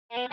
Good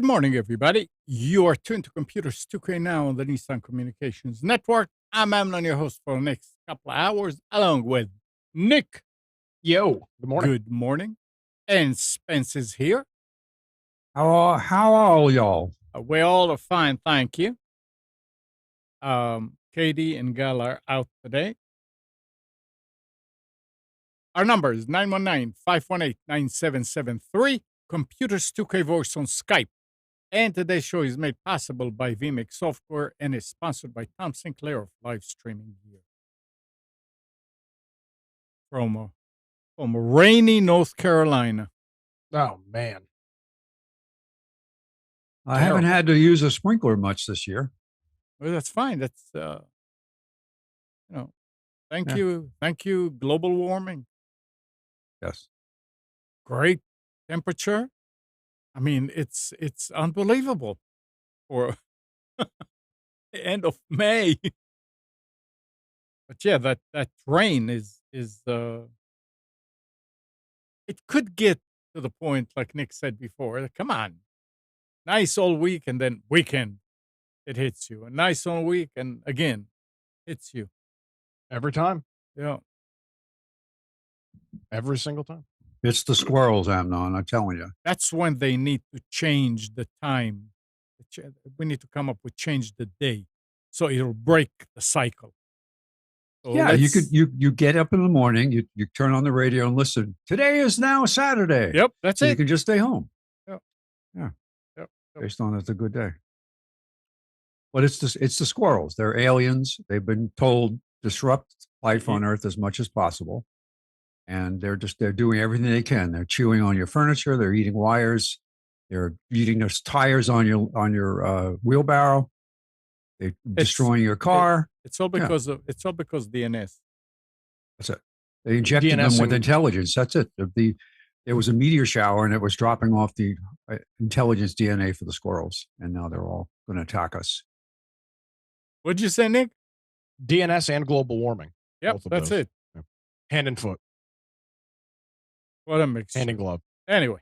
morning, everybody. You are tuned to Computers 2K now on the Nissan Communications Network. I'm Amnon, your host for the next couple of hours, along with Nick. Yo, good morning. Good morning. And Spence is here. How are all y'all? We all are fine, thank you. Katie and Gal are out today. Our number is 919-518-9773. Computers 2K Voice on Skype. And today's show is made possible by vMix Software and is sponsored by Tom Sinclair of Live Streaming Gear. From rainy North Carolina. Oh, man. I haven't had to use a sprinkler much this year. Well, that's fine. That's, thank you. Thank you, global warming. Yes. Great temperature. I mean, it's unbelievable for the end of May. But yeah, that rain is it could get to the point, like Nick said before. Come on, nice all week, and then weekend it hits you. A nice all week, and again hits you Every time. Yeah, Every single time. It's the squirrels, Amnon, I'm telling you. that's when they need to change the time. We need to come up with change the day, so it'll break the cycle. So Yeah, you get up in the morning, you turn on the radio and listen. Today is now Saturday. Yep, that's so it. you can just stay home. Yep. Yeah. Yep. Based on it's a good day. But it's the squirrels. They're aliens. They've been told disrupt life on Earth as much as possible. And they're doing everything they can. They're chewing on your furniture, they're eating wires, they're eating their tires on your wheelbarrow. They're destroying your car. It's all because of DNS. That's it. They injected them with intelligence. That's it. There was a meteor shower and it was dropping off the intelligence DNA for the squirrels. And now they're all going to attack us. What'd you say, Nick? DNS and global warming. Yep, that's it. Yeah. Hand and foot. What a mix. Hand and glove. Anyway.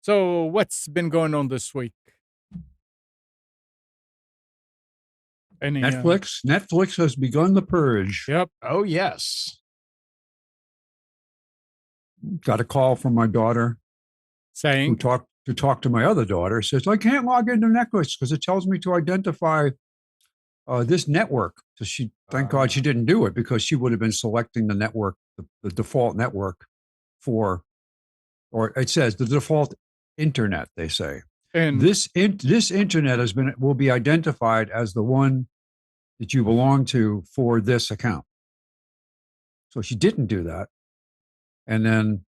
So what's been going on this week? Netflix has begun the purge. Yep. Oh, yes. Got a call from my daughter saying to talk to my other daughter. Says, I can't log into Netflix because it tells me to identify this network. So thank God she didn't do it, because she would have been selecting the network, the default network or it says the default internet, they say. And this internet will be identified as the one that you belong to for this account. So she didn't do that. And then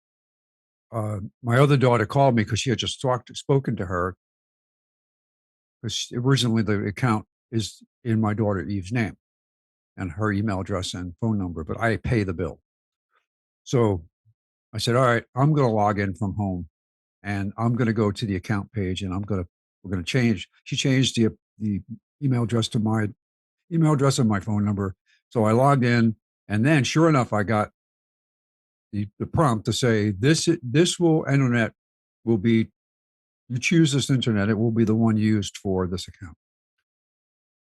my other daughter called me because she had just spoken to her, because originally the account is in my daughter Eve's name and her email address and phone number, but I pay the bill. So I said, all right, I'm going to log in from home and I'm going to go to the account page and we're going to change. She changed the email address to my email address and my phone number. So I logged in, and then sure enough, I got the prompt to say, this internet will be, you choose this internet, it will be the one used for this account.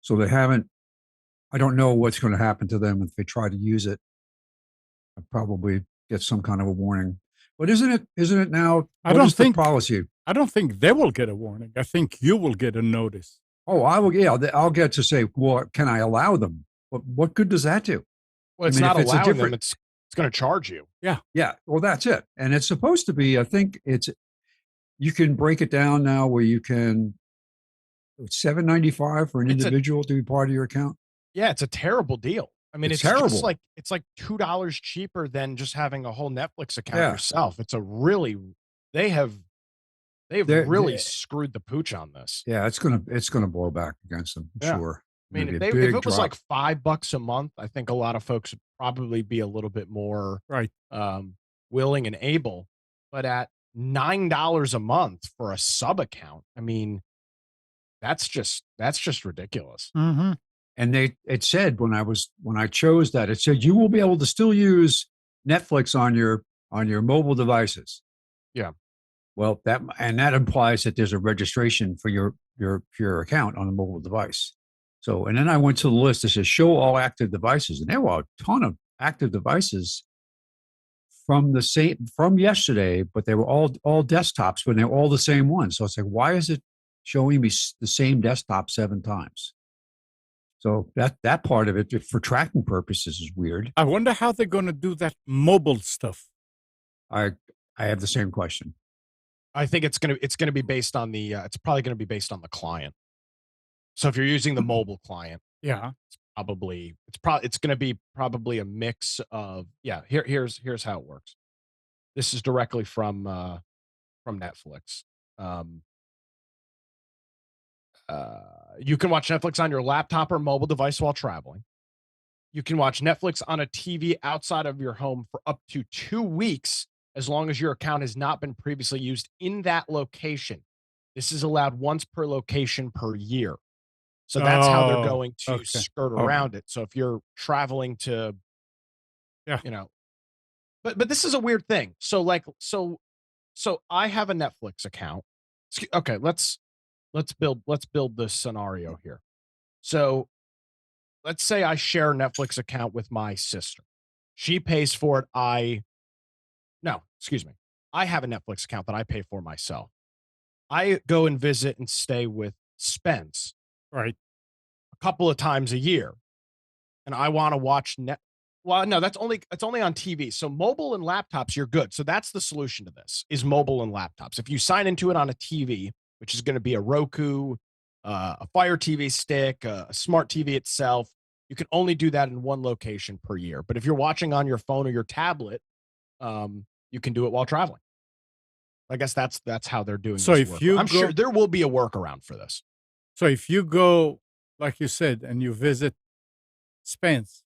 So I don't know what's going to happen to them if they try to use it. I'll probably get some kind of a warning. But isn't it now? I don't think policy. I don't think they will get a warning. I think you will get a notice. Oh, I will. Yeah, I'll get to say, well, can I allow them? What good does that do? Well, it's not allowing them. It's going to charge you. Yeah, well, that's it. And it's supposed to be, I think you can break it down now where you can, it's $7.95 for an It's a individual to be part of your account. Yeah, it's a terrible deal. I mean, It's it's just terrible. like it's like $2 cheaper than just having a whole Netflix account Yeah. yourself. It's a really they have They're- really they- screwed the pooch on this. Yeah, it's gonna blow back against them, I'm Yeah. sure. I mean, Gonna if be a if big it was drop. like $5 a month, I think a lot of folks would probably be a little bit more Right. willing and able. But at $9 a month for a sub account, I mean, that's just ridiculous. Mm-hmm. And it said when I chose that, it said you will be able to still use Netflix on your mobile devices. Yeah. Well, that implies that there's a registration for your account on a mobile device. So, and then I went to the list that says show all active devices, and there were a ton of active devices from yesterday, but they were all desktops, but they're all the same one. So it's like, why is it showing me the same desktop 7 times? So that part of it for tracking purposes is weird. I wonder how they're going to do that mobile stuff. I have the same question. I think it's gonna be based on the it's probably gonna be based on the client. So if you're using the mobile client, Yeah. it's gonna be probably a mix of here's how it works. This is directly from Netflix. You can watch Netflix on your laptop or mobile device while traveling. You can watch Netflix on a TV outside of your home for up to 2 weeks, as long as your account has not been previously used in that location. This is allowed once per location per year. So that's how they're Oh, going to okay. skirt Oh. around it. So if you're traveling to, Yeah. but this is a weird thing. So I have a Netflix account. Okay, let's build this scenario here. So let's say I share a Netflix account with my sister. She pays for it. I have a Netflix account that I pay for myself. I go and visit and stay with Spence Right. a couple of times a year, and I want to watch Well, no, it's only on TV. So mobile and laptops, you're good. So that's the solution to this: is mobile and laptops. If you sign into it on a TV, which is going to be a Roku, a Fire TV stick, a smart TV itself, you can only do that in one location per year. But if you're watching on your phone or your tablet, you can do it while traveling. I guess that's how they're doing So this. if you I'm go- sure there will be a workaround for this. So if you go, like you said, and you visit Spence,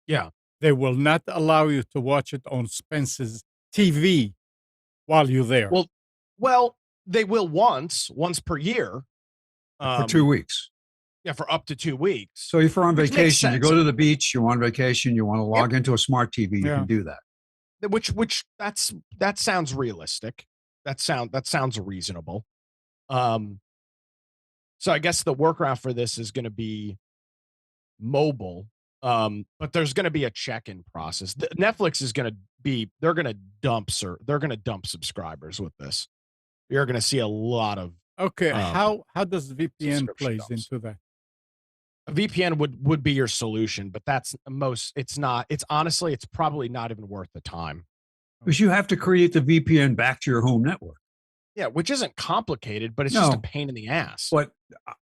Yeah. they will not allow you to watch it on Spence's TV while you're there. Well, they will once per year. For 2 weeks. Yeah, for up to 2 weeks. So if you're on Which makes vacation, you sense. go to the beach, you're on vacation, you want to log into a smart TV, you Yeah. can do that. Which that sounds realistic. That sounds reasonable. So I guess the workaround for this is going to be mobile. But there's going to be a check-in process. Netflix is going to be they're going to dump subscribers with this. You're going to see a lot of okay, how does VPN subscription plays dumps. into that? a VPN would be your solution, but it's not. It's honestly, it's probably not even worth the time. Because you have to create the VPN back to your home network. Yeah, which isn't complicated, but it's just a No. pain in the ass. But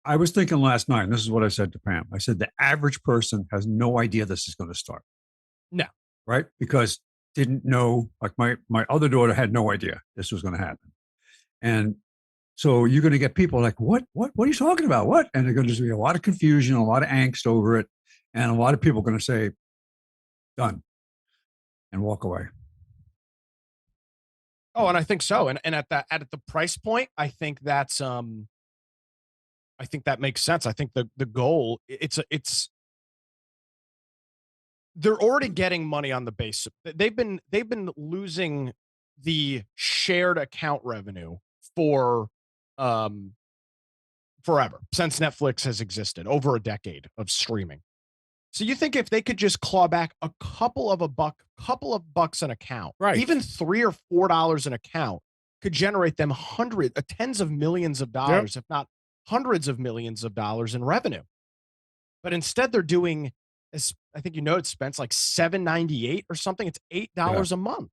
I was thinking last night, and this is what I said to Pam. I said, the average person has no idea this is going to start. No. Right? Because didn't know, like my other daughter had no idea this was going to happen. And so you're going to get people like, what are you talking about? What? And there's going to be a lot of confusion, a lot of angst over it. And a lot of people are going to say, done, and walk away. Oh, and I think so. And at the price point, I think that's I think that makes sense. I think the goal it's they're already getting money on the base. They've been losing the shared account revenue for forever, since Netflix has existed, over a decade of streaming. So you think if they could just claw back a couple of bucks an account, Right. even $3 or $4 an account, could generate them tens of millions of dollars, if not hundreds of millions of dollars in revenue. But instead, they're doing I think Spence like $7.98 or something. It's $8 a month.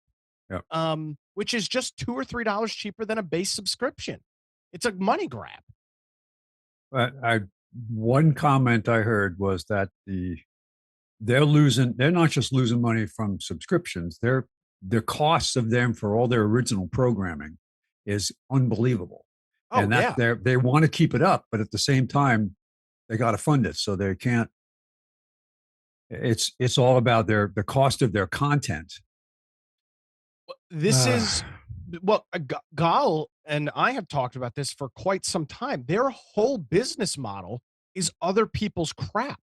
Yeah. Which is just $2 or $3 cheaper than a base subscription. It's a money grab. But one comment I heard was that they're not just losing money from subscriptions. The costs of them for all their original programming is unbelievable. Oh, and that yeah. they want to keep it up, but at the same time, they got to fund it. So they can't, it's all about the cost of their content. This is well, Gal and I have talked about this for quite some time. Their whole business model is other people's crap.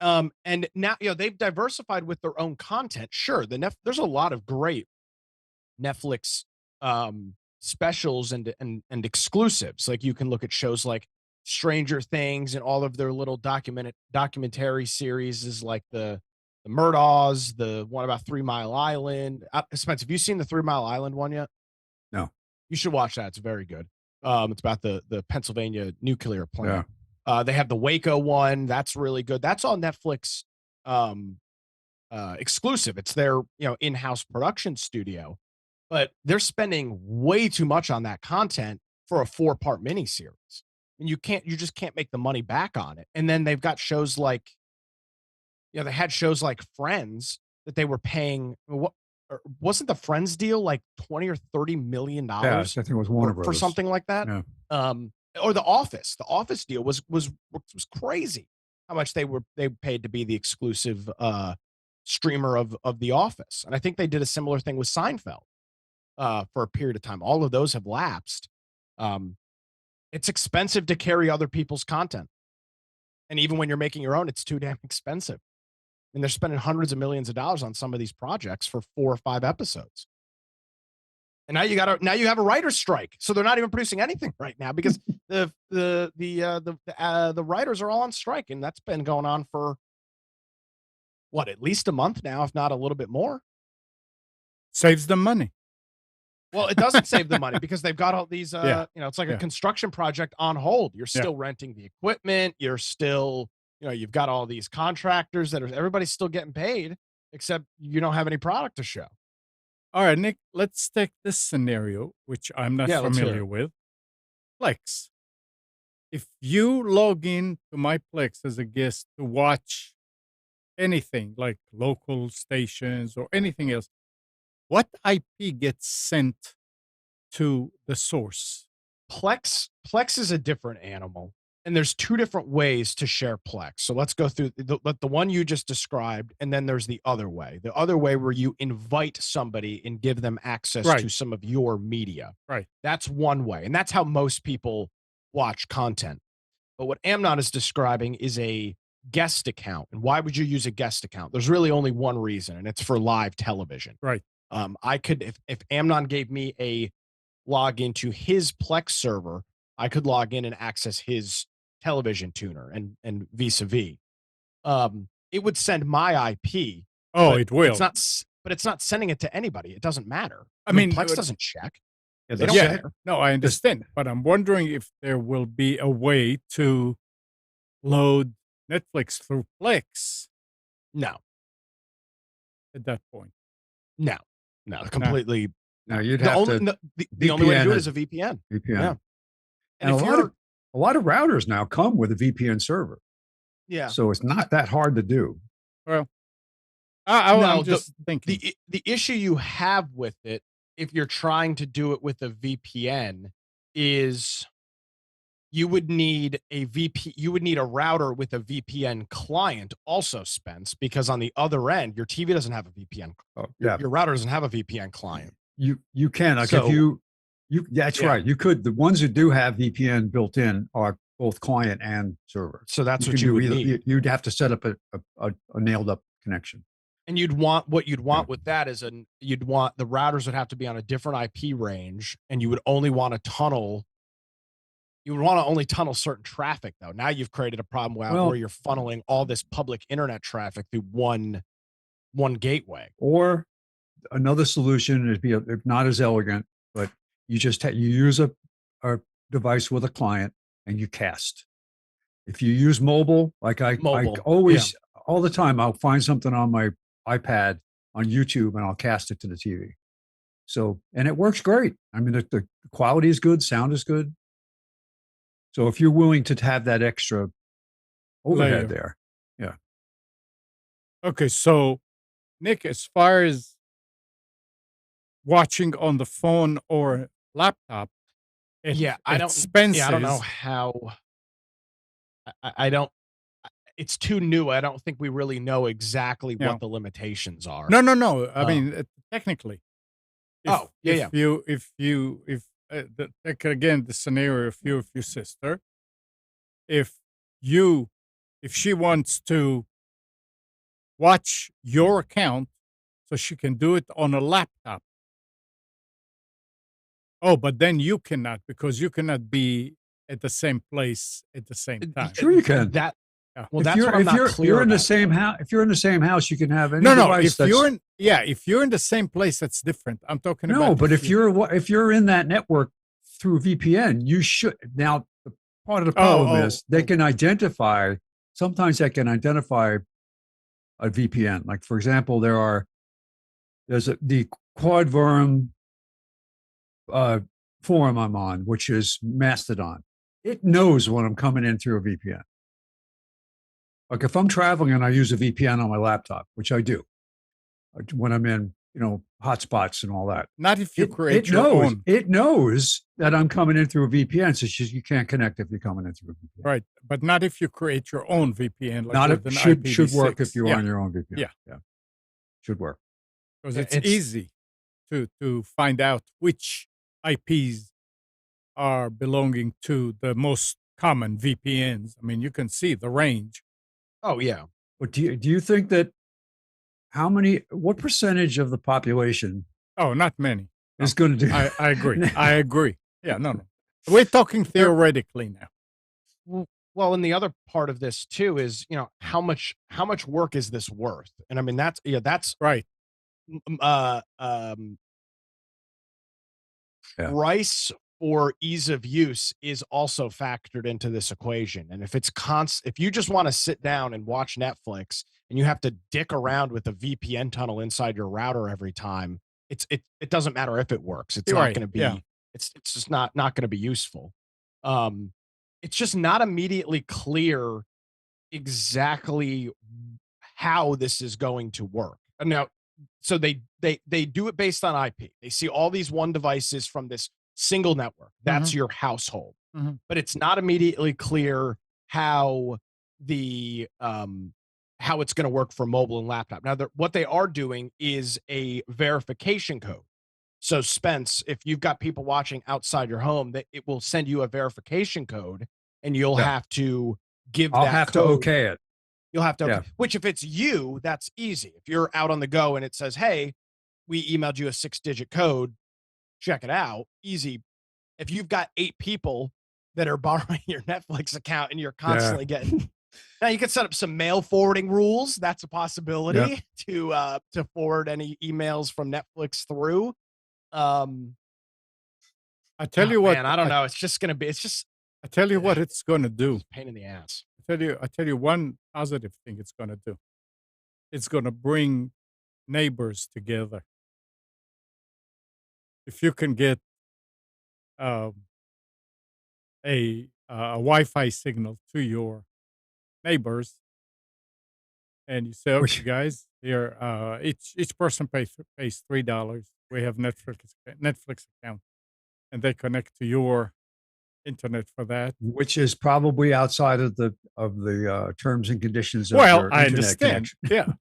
And now, they've diversified with their own content. Sure, there's a lot of great Netflix specials and exclusives. Like, you can look at shows like Stranger Things and all of their little documentary series, is like the Murdaws, the one about 3 Mile Island. Spence, have you seen the 3 Mile Island one yet? No. You should watch that. It's very good. It's about the Pennsylvania nuclear plant. Yeah. They have the Waco one. That's really good. That's on Netflix exclusive. It's their in-house production studio, but they're spending way too much on that content for a 4-part miniseries. And you just can't make the money back on it. And then they've got shows like, they had shows like Friends that they were paying. Wasn't the Friends deal like $20 or $30 million? Yeah, I think it was Warner Brothers for something like that. Yeah. Or the Office. The Office deal was crazy. How much they paid to be the exclusive streamer of The Office. And I think they did a similar thing with Seinfeld for a period of time. All of those have lapsed. It's expensive to carry other people's content. And even when you're making your own, it's too damn expensive. And they're spending hundreds of millions of dollars on some of these projects for 4 or 5 episodes. And now you have a writer's strike. So they're not even producing anything right now because the writers are all on strike. And that's been going on for at least a month now, if not a little bit more. Saves them money. Well, it doesn't save the money because they've got all these, it's like a construction project on hold. You're still renting the equipment. You're still, you've got all these contractors everybody's still getting paid, except you don't have any product to show. All right, Nick, let's take this scenario, which I'm not familiar with. Plex. If you log in to my Plex as a guest to watch anything like local stations or anything else, what IP gets sent to the source? Plex is a different animal, and there's 2 different ways to share Plex. So let's go through the one you just described, and then there's the other way. The other way where you invite somebody and give them access to some of your media. Right. That's one way, and that's how most people watch content. But what Amnon is describing is a guest account. And why would you use a guest account? There's really only one reason, and it's for live television. Right. I could, if Amnon gave me a login to his Plex server, I could log in and access his television tuner and vis-a-vis. It would send my IP. Oh, it will. But it's not sending it to anybody. It doesn't matter. I mean, Plex doesn't check. They don't care. No, I understand. But I'm wondering if there will be a way to load Netflix through Plex. No. At that point. No, completely. No, you'd have the only way to do it is a VPN. Yeah. And a lot of routers now come with a VPN server. Yeah. So it's not that hard to do. Well, I'm just thinking. The issue you have with it, if you're trying to do it with a VPN, is you would need a router with a VPN client also, Spence, because on the other end, your TV doesn't have a VPN. Your router doesn't have a VPN client. You can, like, if you that's right. You could, the ones that do have VPN built in are both client and server. So that's what you would need. You'd have to set up a nailed up connection. And you'd want with that is the routers would have to be on a different IP range, and you would only want to tunnel. You would want to only tunnel certain traffic, though. Now you've created a problem where you're funneling all this public internet traffic through one gateway. Or another solution would be not as elegant, but you use a device with a client and you cast. If you use mobile, like I always all the time. I'll find something on my iPad on YouTube and I'll cast it to the TV. So, and it works great. I mean, the quality is good, sound is good. So if you're willing to have that extra overhead there. Yeah. Okay. So, Nick, as far as watching on the phone or laptop, expenses. I don't know how. I don't. It's too new. I don't think we really know exactly what the limitations are. No. I mean, technically. Take again the scenario of you, if your sister, if she wants to watch your account, so she can do it on a laptop. Oh, but then you cannot, because you cannot be at the same place at the same time. Sure, you can. Well, that's what I'm not clear. If you're in the same house, you can have any no. device. If you're in the same place, that's different. I'm talking about. No, but if you're in that network through VPN, you should. Now, part of the problem is they can identify. Sometimes they can identify a VPN. Like, for example, there's the Quadvorum forum I'm on, which is Mastodon. It knows when I'm coming in through a VPN. Like if I'm traveling and I use a VPN on my laptop, which I do, when I'm in, hotspots and all that. Not if you create your own. It knows that I'm coming in through a VPN, so you can't connect if you're coming in through a VPN. Right, but not if you create your own VPN. Like not if should work if you're on your own VPN. Yeah, should work because it's easy to find out which IPs are belonging to the most common VPNs. I mean, you can see the range. Oh yeah, but do you think that what percentage of the population? Oh, not many. Is going to do. I agree. I agree. Yeah, no. We're talking theoretically now. Well, and the other part of this too is, how much work is this worth? And I mean, that's right. Price or ease of use is also factored into this equation. And if if you just want to sit down and watch Netflix and you have to dick around with a VPN tunnel inside your router every time, it doesn't matter if it works. It's not going to be. Yeah. It's just not going to be useful. It's just not immediately clear exactly how this is going to work. Now, so they do it based on IP. They see all these one devices from this single network. That's your household. But it's not immediately clear how how it's going to work for mobile and laptop. Now, what they are doing is a verification code. So, Spence, if you've got people watching outside your home, that it will send you a verification code, and you'll have to give. I'll have to okay it. You'll have to. Which, if it's you, that's easy. If you're out on the go and it says, "Hey, we emailed you a 6-digit code. Check it out." Easy. If you've got 8 people that are borrowing your Netflix account and you're constantly getting. Now you can set up some mail forwarding rules. That's a possibility to forward any emails from Netflix through. I tell you what, man, I don't know. It's just going to be. I tell you what it's going to do. Pain in the ass. I tell you one positive thing it's going to do. It's going to bring neighbors together. If you can get a Wi-Fi signal to your neighbors, and you say, "Okay, guys, here, each person pays $3. We have Netflix account, and they connect to your internet for that, which is probably outside of the terms and conditions. Well, I understand, yeah."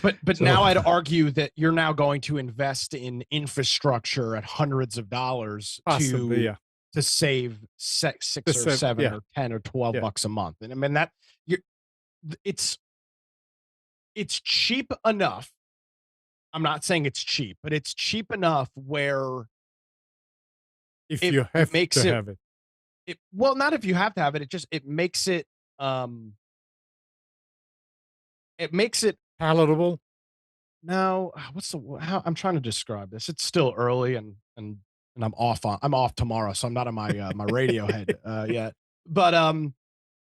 But so, now I'd argue that you're now going to invest in infrastructure at hundreds of dollars possibly, to save six or 7 or 10 or 12 bucks a month. And I mean it's cheap enough. I'm not saying it's cheap, but it's cheap enough where if you have to have it. Well, not if you have to have it. It makes it palatable. No, how I'm trying to describe this. It's still early and I'm off tomorrow, so I'm not on my my radio head yet. But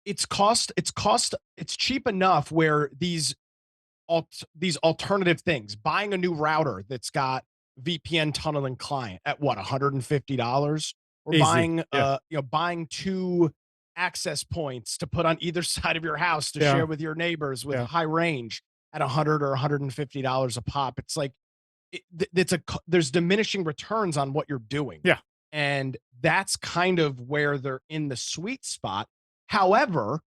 it's cheap enough where these alternative things, buying a new router that's got VPN tunneling client at what, $150, or Easy. buying 2 access points to put on either side of your house to share with your neighbors with high range at $100 or $150 a pop. It's like there's diminishing returns on what you're doing. Yeah. And that's kind of where they're in the sweet spot. However,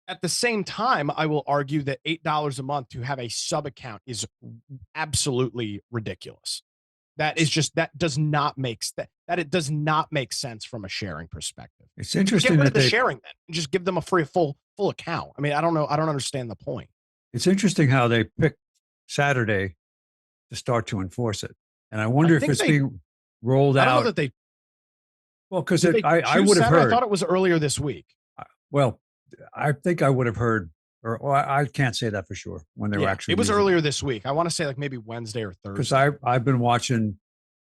at the same time, I will argue that $8 a month to have a sub account is absolutely ridiculous. That does not make sense from a sharing perspective. It's interesting Get rid that of the sharing then and just give them a free full account. I mean, I don't know. I don't understand the point. It's interesting how they picked Saturday to start to enforce it. And I wonder if it's being rolled out. I don't know that they. Well, because I would have heard. I thought it was earlier this week. Well, I think I would have heard, or I can't say that for sure when they were actually. It was earlier this week. I want to say like maybe Wednesday or Thursday. Because I've been watching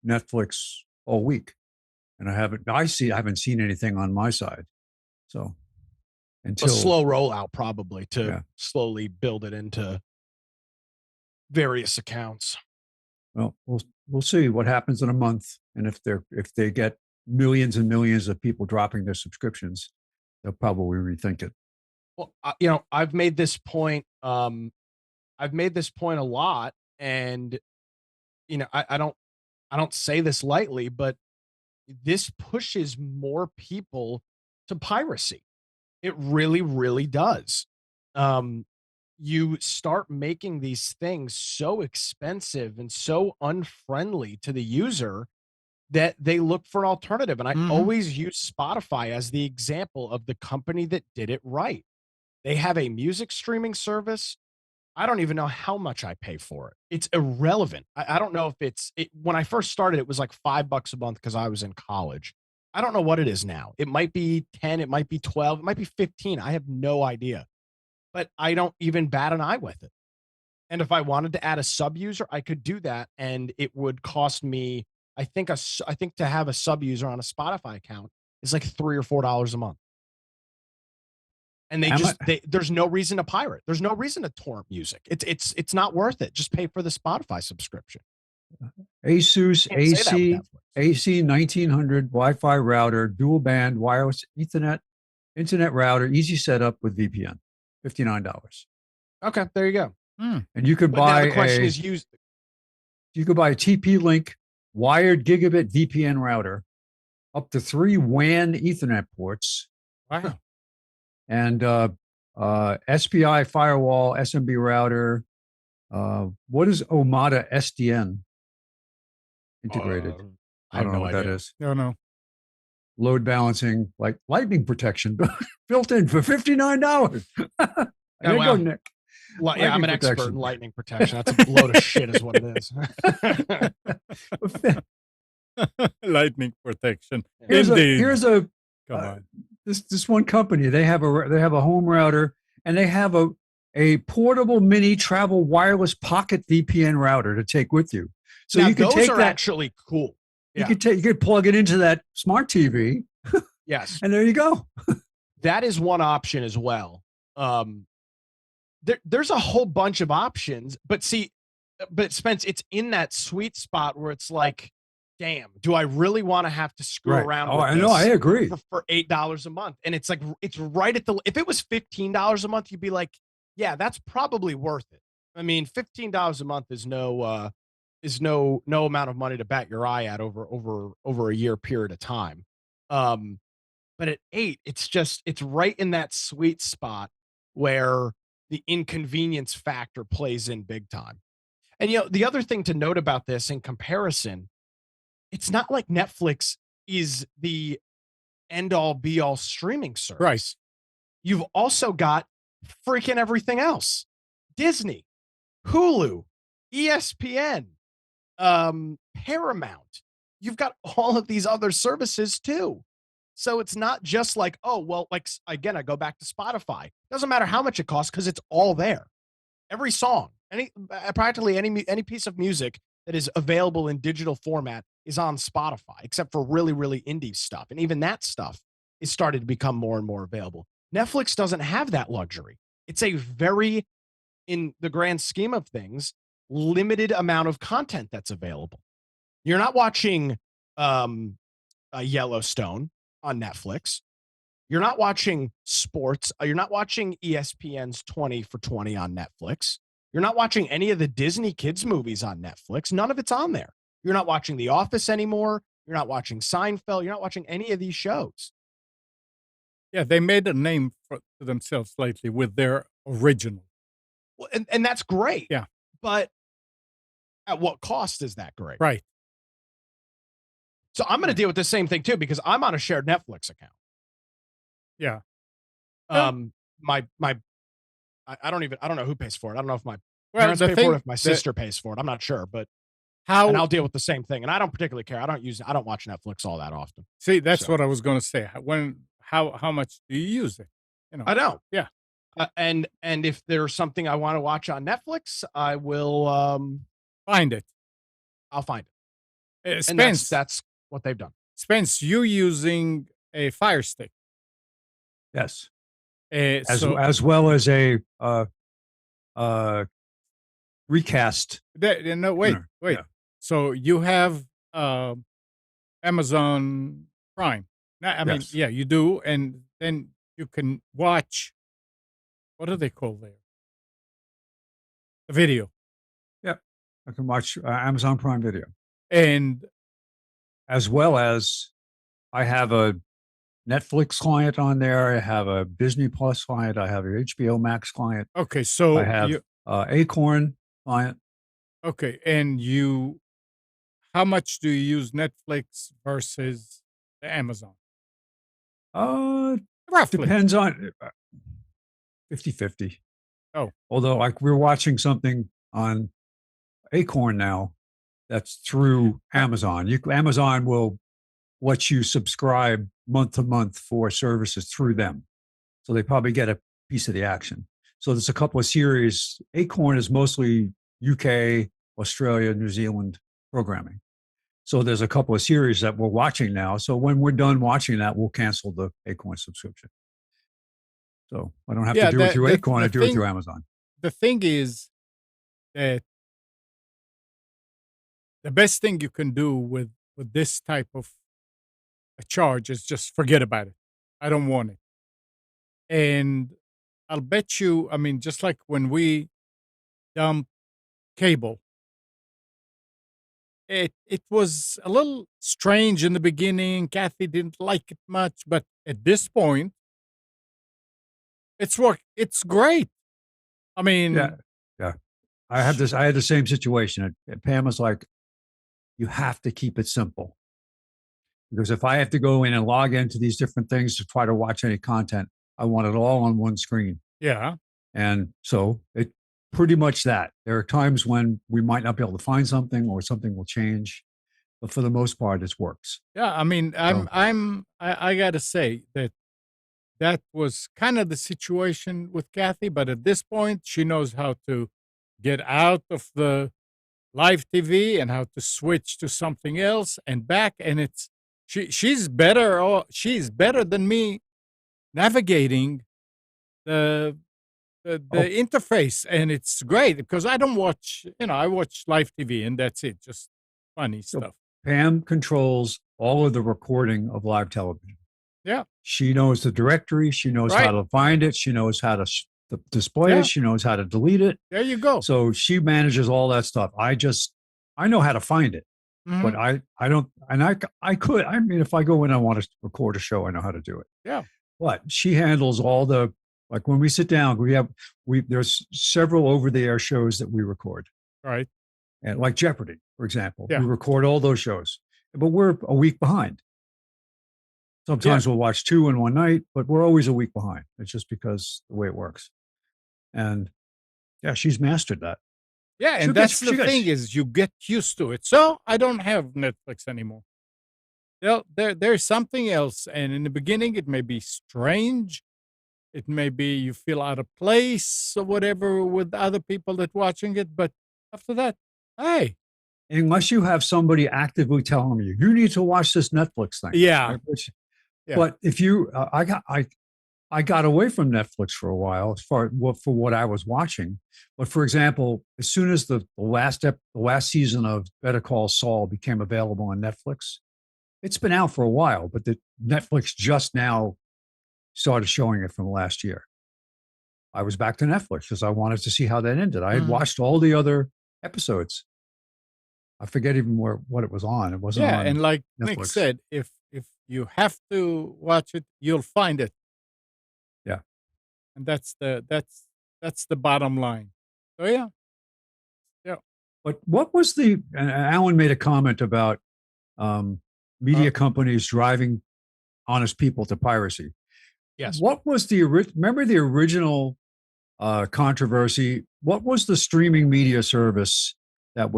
Netflix all week, and I haven't seen anything on my side. So until a slow rollout, probably to slowly build it into various accounts. Well, we'll see what happens in a month, and if they get millions and millions of people dropping their subscriptions, they'll probably rethink it. Well, I've made this point. I've made this point a lot, and I don't say this lightly, but this pushes more people to piracy. It really, really does. You start making these things so expensive and so unfriendly to the user that they look for an alternative. And I always use Spotify as the example of the company that did it right. They have a music streaming service. I don't even know how much I pay for it. It's irrelevant. I don't know if when I first started, it was like $5 a month because I was in college. I don't know what it is now. It might be 10, it might be 12, it might be 15. I have no idea. But I don't even bat an eye with it. And if I wanted to add a sub user, I could do that, and it would cost me, I think to have a sub user on a Spotify account is like $3 or $4 a month. And there's no reason to pirate. There's no reason to torrent music. It's not worth it. Just pay for the Spotify subscription. Asus AC 1900 Wi-Fi router, dual band, wireless Ethernet, internet router, easy setup with VPN, $59. Okay, there you go. And you could buy you could buy a TP-Link wired gigabit VPN router, up to 3 WAN Ethernet ports. Wow. And SPI firewall, SMB router. What is Omada SDN integrated? I don't know what that is. No. Load balancing, like lightning protection, built in for $59. There you go, Nick. I'm an expert in lightning protection. That's a load of shit, is what it is. Lightning protection. Here's a come on. This one company, they have a home router, and they have a portable mini travel wireless pocket VPN router to take with you. So now, you can take that. Actually cool. You could plug it into that smart TV. Yes. And there you go. That is one option as well. There's a whole bunch of options, but Spence, it's in that sweet spot where it's like, damn, do I really want to have to screw around with I know, I agree. For $8 a month? And it's like, it's right at if it was $15 a month, you'd be like, yeah, that's probably worth it. I mean, $15 a month is no amount of money to bat your eye at over a year period of time. But at $8, it's right in that sweet spot where the inconvenience factor plays in big time. And the other thing to note about this in comparison, it's not like Netflix is the end-all be-all streaming service. Right. You've also got freaking everything else. Disney, Hulu, ESPN, Paramount. You've got all of these other services too. So it's not just like, oh, well, like, again, I go back to Spotify. Doesn't matter how much it costs because it's all there. Every song, practically any piece of music that is available in digital format is on Spotify, except for really, really indie stuff. And even that stuff is starting to become more and more available. Netflix doesn't have that luxury. It's a very, in the grand scheme of things, limited amount of content that's available. You're not watching Yellowstone on Netflix. You're not watching sports. You're not watching ESPN's 20 for 20 on Netflix. You're not watching any of the Disney kids movies on Netflix. None of it's on there. You're not watching The Office anymore. You're not watching Seinfeld. You're not watching any of these shows. Yeah, they made a name for themselves lately with their original. Well, and that's great. Yeah. But at what cost is that great? Right. So I'm going to deal with the same thing too, because I'm on a shared Netflix account. Yeah. I don't know who pays for it. I don't know if my parents pay for it, if my sister pays for it. I'm not sure, but and I'll deal with the same thing. And I don't particularly care. I don't watch Netflix all that often. See, that's what I was going to say. How much do you use it? You know. I don't. Yeah. And if there's something I want to watch on Netflix, I will find it. I'll find it. Spence, and that's what they've done. Spence, you using a Fire Stick? Yes. As well as a recast. No, wait. Yeah. So you have Amazon Prime. I mean, yeah, you do, and then you can watch. What do they call there? A video. Yep, I can watch Amazon Prime Video, and as well as I have a Netflix client on there. I have a Disney Plus client. I have an HBO Max client. Okay, so I have Acorn client. Okay, and how much do you use Netflix versus the Amazon? Roughly. Depends on 50-50. Oh. Although like we're watching something on Acorn now that's through Amazon. Amazon will let you subscribe month to month for services through them. So they probably get a piece of the action. So there's a couple of series. Acorn is mostly UK, Australia, New Zealand programming. So there's a couple of series that we're watching now. So when we're done watching that, we'll cancel the Acorn subscription. So I don't have to do it through Acorn. I do it through Amazon. The thing is that the best thing you can do with this type of a charge is just forget about it. I don't want it. And I'll bet you, I mean, just like when we dump cable, it was a little strange in the beginning. Kathy didn't like it much, but at this point, it's great. I mean, yeah. I had the same situation. Pam was like, you have to keep it simple. Because if I have to go in and log into these different things to try to watch any content, I want it all on one screen. Yeah. And so it pretty much that. There are times when we might not be able to find something or something will change, but for the most part, it works. Yeah. I mean, I got to say that was kind of the situation with Kathy, but at this point, she knows how to get out of the live TV and how to switch to something else and back. And she's better. She's better than me navigating the interface, and it's great because I don't watch. I watch live TV and that's it. Just funny stuff. Pam controls all of the recording of live television. Yeah. She knows the directory. She knows how to find it. She knows how to display it. She knows how to delete it. There you go. So she manages all that stuff. I know how to find it, but I don't, and I mean, if I go in, I want to record a show, I know how to do it. Yeah. But she handles all like when we sit down, there's several over-the-air shows that we record. Right. And like Jeopardy, for example, we record all those shows, but we're a week behind. Sometimes we'll watch 2 in one night, but we're always a week behind. It's just because the way it works. And she's mastered that. Yeah, and that's the thing is you get used to it. So I don't have Netflix anymore. There's something else. And in the beginning, it may be strange. It may be you feel out of place or whatever with other people that watching it. But after that, hey. Unless you have somebody actively telling you need to watch this Netflix thing. Yeah. Right? But if you, I got away from Netflix for a while as far for what I was watching. But for example, as soon as the last season of Better Call Saul became available on Netflix, it's been out for a while, but the Netflix just now started showing it from last year. I was back to Netflix because I wanted to see how that ended. I had watched all the other episodes. I forget even what it was on. It wasn't on and like Netflix. Nick said, if you have to watch it, you'll find it. Yeah. And that's the bottom line. So yeah. But what was Alan made a comment about media companies driving honest people to piracy. Yes. What was remember the original controversy? What was the streaming media service that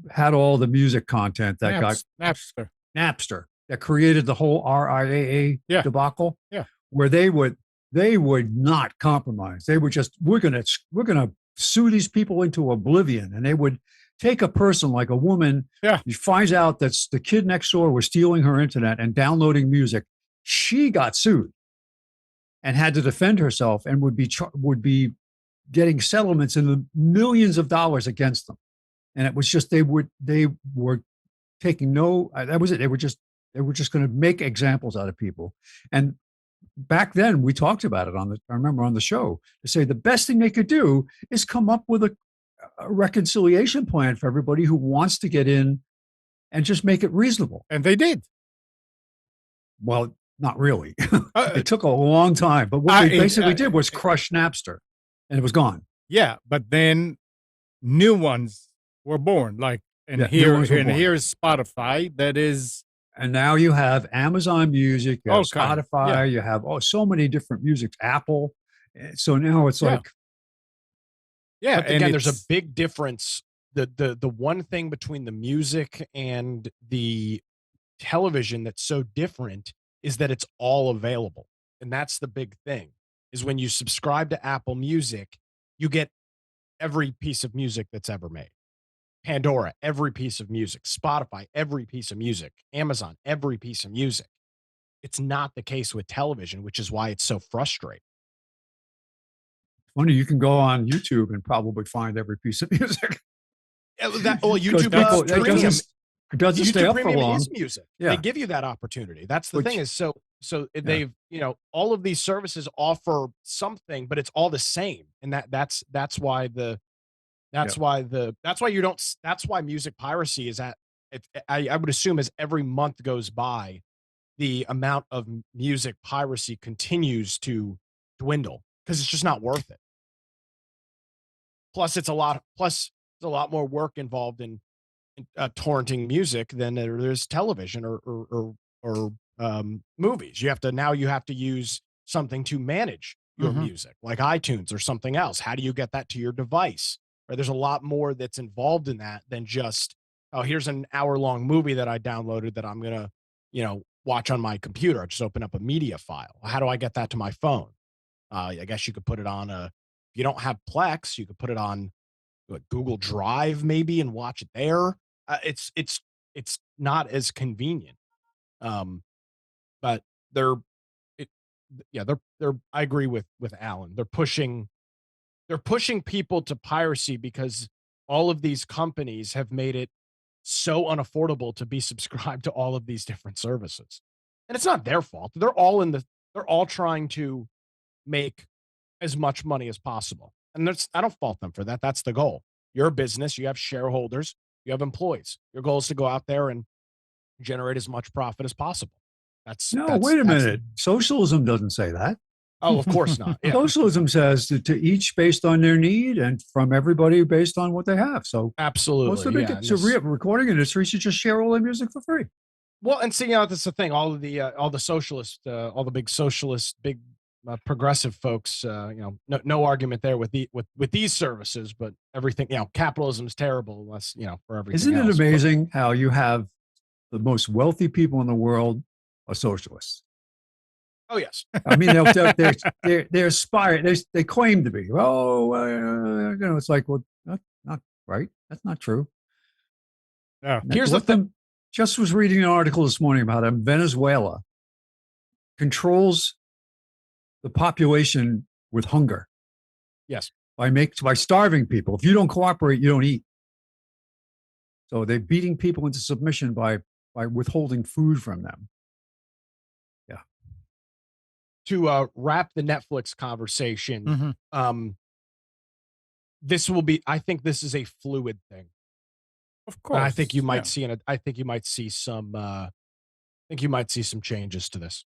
had all the music content that got Napster that created the whole RIAA debacle? Yeah. Where they would not compromise. They would just, we're gonna sue these people into oblivion. And they would take a person like a woman who finds out that the kid next door was stealing her internet and downloading music. She got sued and had to defend herself and would be getting settlements in the millions of dollars against them. And it was just they were taking that was it. They were just going to make examples out of people. And back then we talked about it I remember on the show, to say the best thing they could do is come up with a reconciliation plan for everybody who wants to get in and just make it reasonable. And they did. Well, not really. It took a long time, but what they basically did was crush Napster and it was gone. Yeah. But then new ones were born, here's Spotify. That is. And now you have Amazon Music, you have Spotify, you have so many different musics, Apple. So now it's like. Yeah. But again, there's a big difference. The one thing between the music and the television that's so different is that it's all available. And that's the big thing, is when you subscribe to Apple Music, you get every piece of music that's ever made. Pandora, every piece of music. Spotify, every piece of music. Amazon, every piece of music. It's not the case with television, which is why it's so frustrating. Funny, you can go on YouTube and probably find every piece of music. YouTube Premium. It doesn't YouTube stay up Premium for long. Is music. Yeah. They give you that opportunity. That's the thing is so they've, all of these services offer something, but it's all the same. And that's why music piracy is I would assume as every month goes by, the amount of music piracy continues to dwindle because it's just not worth it. Plus it's a lot more work involved in torrenting music than there's television or movies. You have to use something to manage your music, like iTunes or something else. How do you get that to your device? Right? There's a lot more that's involved in that than just, here's an hour-long movie that I downloaded that I'm gonna, watch on my computer. I just open up a media file. How do I get that to my phone? I guess you could put it on if you don't have Plex, you could put it on Google Drive maybe and watch it there. It's not as convenient. But I agree with Alan. They're pushing people to piracy because all of these companies have made it so unaffordable to be subscribed to all of these different services. And it's not their fault. They're all trying to make as much money as possible. And I don't fault them for that. That's the goal. You're a business, you have shareholders, you have employees. Your goal is to go out there and generate as much profit as possible. Wait a minute. Socialism doesn't say that. Oh, of course not. Yeah. Socialism says to each based on their need and from everybody based on what they have. So absolutely. What's the big recording industry should just share all their music for free. Well, and see, that's the thing. All the socialist, all the big socialist, big progressive folks, no argument there with these services, but everything, capitalism is terrible unless, for everything. Isn't it amazing how you have the most wealthy people in the world are socialists? Oh yes. I mean, they aspire. They claim to be. It's like, well, not right. That's not true. Yeah. Here's the thing. Just was reading an article this morning about how Venezuela controls the population with hunger. Yes. By starving people. If you don't cooperate, you don't eat. So they're beating people into submission by withholding food from them. Yeah. To wrap the Netflix conversation, this will be. I think this is a fluid thing. Of course. And I think you might see I think you might see some. I think you might see some changes to this.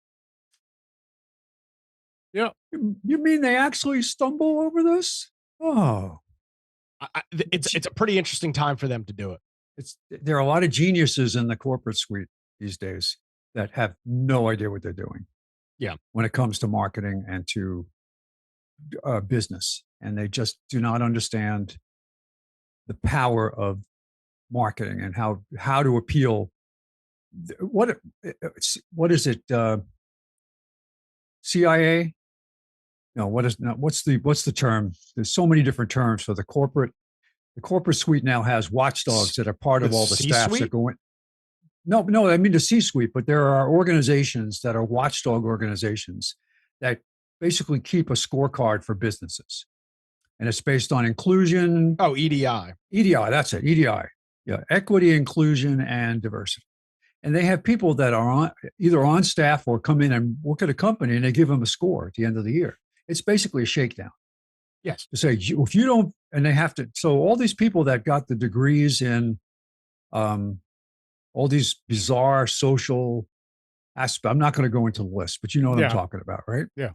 Yeah. You mean they actually stumble over this? Oh, it's a pretty interesting time for them to do it. There are a lot of geniuses in the corporate suite these days that have no idea what they're doing. Yeah. When it comes to marketing and to business, and they just do not understand the power of marketing and how to appeal. What is it? CIA? No, what's the term? There's so many different terms for the corporate. The corporate suite now has watchdogs that are part of all the staffs that go in. No, I mean the C-suite, but there are organizations that are watchdog organizations that basically keep a scorecard for businesses. And it's based on inclusion. Oh, EDI. EDI, that's it, EDI. Yeah, equity, inclusion, and diversity. And they have people that are either on staff or come in and work at a company, and they give them a score at the end of the year. It's basically a shakedown. Yes. To say, if you don't, and they have to, so all these people that got the degrees in all these bizarre social aspects, I'm not going to go into the list, but you know what I'm talking about, right? Yeah.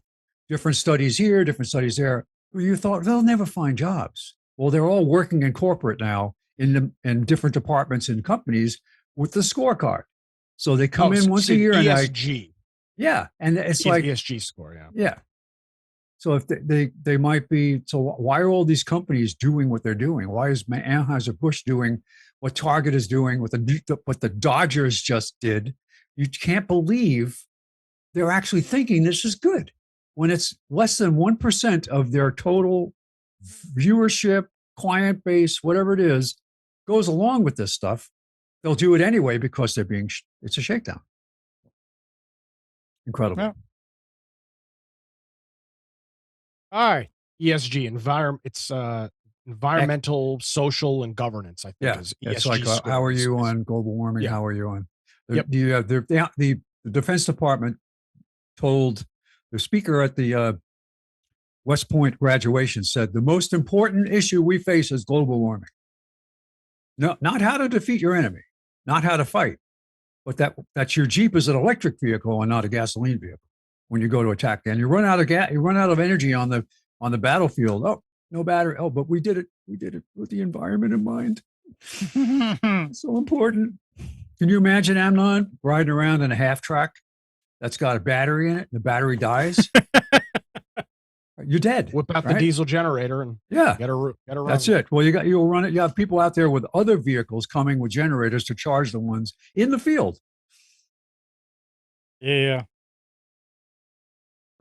Different studies here, different studies there. You thought they'll never find jobs. Well, they're all working in corporate now in different departments and companies with the scorecard. So they come in once a year and ESG. Yeah. And it's like ESG score. Yeah. Yeah. So if they might be, so why are all these companies doing what they're doing? Why is Anheuser-Busch doing what Target is doing, what the Dodgers just did? You can't believe they're actually thinking this is good when it's less than 1% of their total viewership, client base, whatever it is, goes along with this stuff. They'll do it anyway because it's a shakedown. Incredible. Yeah. All right. ESG, it's environmental, social, and governance, I think is ESG. It's like, how are you on global warming? Yeah. How are you on? Do you have the Defense Department told the speaker at the West Point graduation said, the most important issue we face is global warming. No, not how to defeat your enemy, not how to fight, but that your Jeep is an electric vehicle and not a gasoline vehicle. When you go to attack, and you run out of gas, you run out of energy on the battlefield. Oh, no battery. Oh, but we did it with the environment in mind. So important. Can you imagine Amnon riding around in a half track that's got a battery in it? The battery dies. You're dead. Whip out the diesel generator and get a run. That's it. Well, you'll run it. You have people out there with other vehicles coming with generators to charge the ones in the field. Yeah.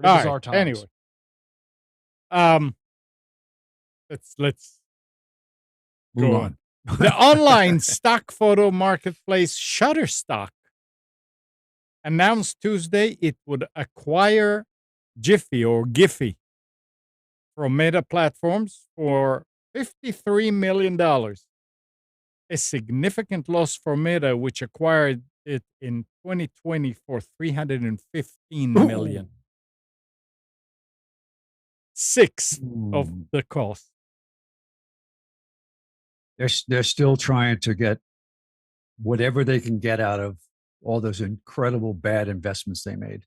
All right. Anyway, let's go on. The online stock photo marketplace Shutterstock announced Tuesday it would acquire Giffy from Meta Platforms for $53 million. A significant loss for Meta, which acquired it in 2020 for $315 million. Sixth of the cost. They're still trying to get whatever they can get out of all those incredible bad investments they made.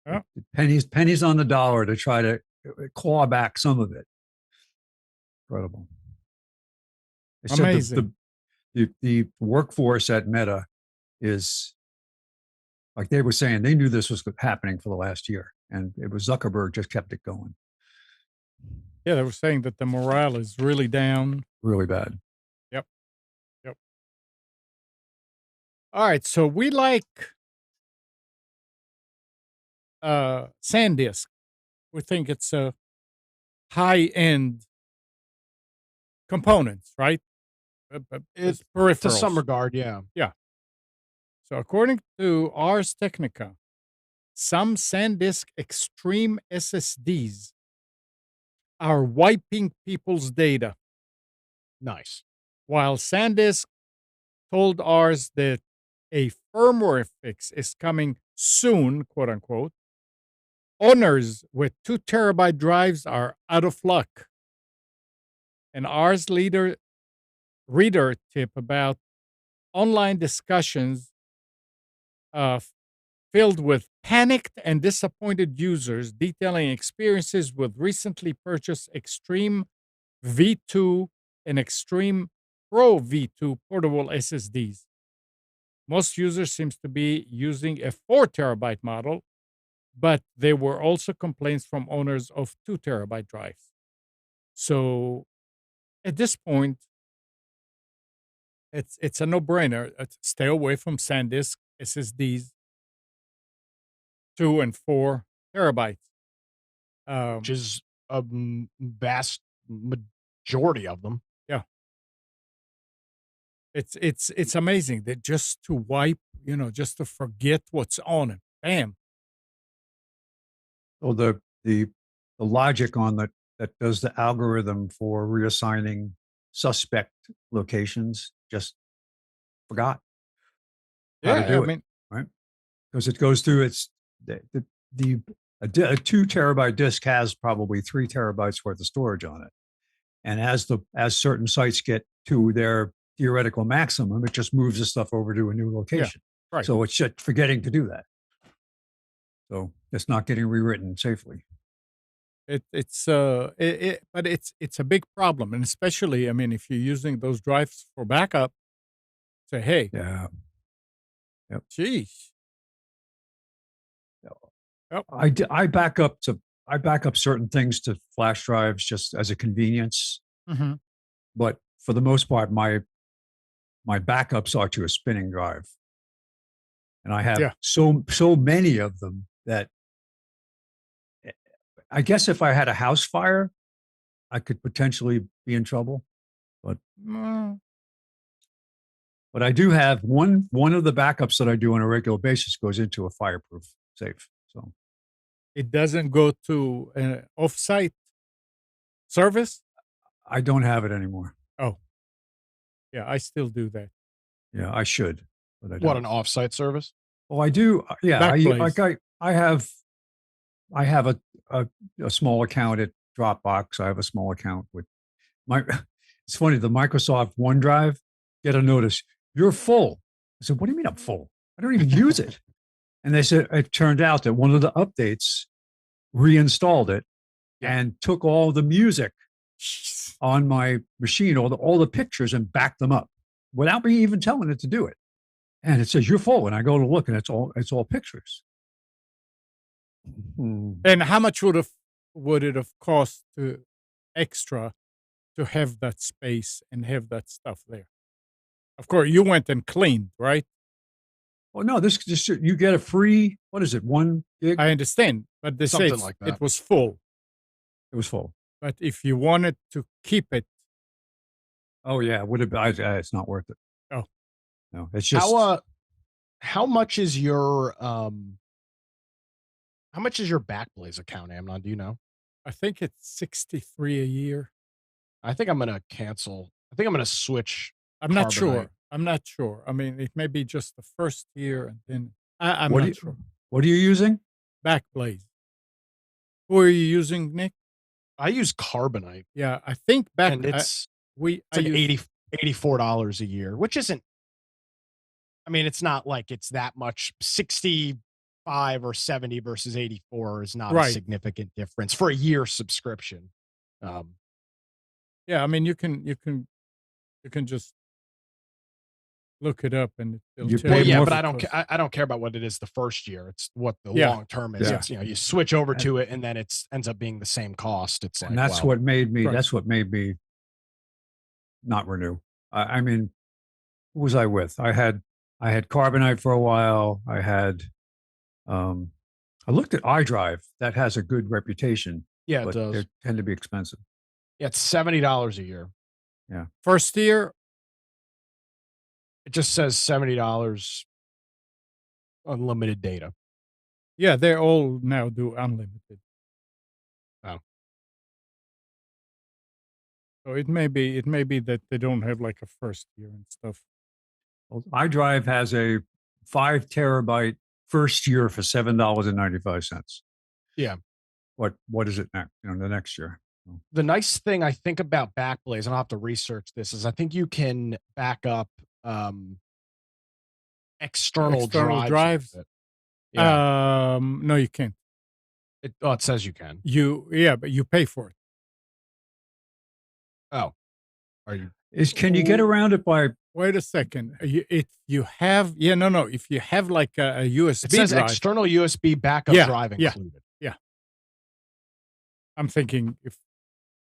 Yeah. Pennies on the dollar to try to claw back some of it. Incredible. Amazing. The workforce at Meta is, like they were saying, they knew this was happening for the last year, and it was Zuckerberg just kept it going. Yeah, they were saying that the morale is really down. Really bad. Yep. All right, so we like SanDisk. We think it's a high-end components, right? It's peripherals. To some regard, yeah. Yeah. So according to Ars Technica, some SanDisk Extreme SSDs are wiping people's data, Nice. while SanDisk told ours that a firmware fix is coming soon, quote unquote. Owners with 2 terabyte drives are out of luck. And ours reader tip about online discussions uh, filled with panicked and disappointed users detailing experiences with recently purchased Extreme V2 and Extreme Pro V2 portable SSDs. Most users seems to be using a 4 terabyte model, but there were also complaints from owners of 2 terabyte drives. So at this point, it's a no-brainer. Stay away from SanDisk SSDs 2 and 4 terabytes. Which is a vast majority of them. Yeah. It's amazing that just to wipe, just to forget what's on it. Bam. So the logic on that does the algorithm for reassigning suspect locations just forgot how to do it, right? Because it goes through a 2 terabyte disk has probably 3 terabytes worth of storage on it, and as certain sites get to their theoretical maximum, it just moves the stuff over to a new location. Right. So it's just forgetting to do that. So it's not getting rewritten safely. But it's a big problem, and especially, if you're using those drives for backup, say, hey, Yeah. Yep. Geez. Yep. I back up certain things to flash drives just as a convenience. Mm-hmm. But for the most part, my backups are to a spinning drive, and I have so many of them that I guess if I had a house fire, I could potentially be in trouble. But I do have one of the backups that I do on a regular basis goes into a fireproof safe. So it doesn't go to an offsite service? I don't have it anymore. Oh. Yeah, I still do that. Yeah, I should, but I don't. What, an offsite service? Oh, I do. Yeah, I have a small account at Dropbox. I have a small account with my. It's funny, the Microsoft OneDrive. Get a notice, you're full. I said, what do you mean I'm full? I don't even use it. And they said it turned out that one of the updates reinstalled it and took all the music on my machine, all the pictures, and backed them up without me even telling it to do it. And it says you're full, and I go to look, and it's all pictures. And how much would it have cost extra to have that space and have that stuff there? Of course, you went and cleaned, right? Well, no, this you get a free, what is it, 1 gig? I understand, but they say Something like that. it was full. It was full. But if you wanted to keep it, oh yeah, would it? It's not worth it. Oh, no, it's just how much is your Backblaze account, Amnon? Do you know? I think it's $63 a year. I think I'm gonna cancel. I think I'm gonna switch. I'm not sure. It may be just the first year, and then I'm not sure. What are you using? Backblaze. Who are you using, Nick? I use Carbonite. Yeah, I think it's like $84 a year, which isn't. I mean, it's not like it's that much. 65 or 70 versus 84 is not a significant difference for a year subscription. Yeah, you can just look it up and it'll tell you. Yeah, but I don't care about what it is the first year. It's what the long term is. Yeah. It's, you switch over to it, and then it ends up being the same cost. It's like, and that's what made me. That's what made me not renew. I mean, who was I with? I had Carbonite for a while. I looked at iDrive. That has a good reputation. Yeah, but it does. They tend to be expensive. Yeah, it's $70 a year. Yeah. First year, it just says $70 unlimited data. Yeah, they all now do unlimited. Oh. So it may be that they don't have like a first year and stuff. Well, iDrive has a 5 terabyte first year for $7.95. Yeah. What is it next? The next year. The nice thing I think about Backblaze, and I'll have to research this, is I think you can back up external drives. With it. Yeah. No, you can't. It says you can. But you pay for it. Oh, are you? Can you get around it by? Wait a second. If you have like a USB it says drive, external USB backup drive included. Yeah. I'm thinking if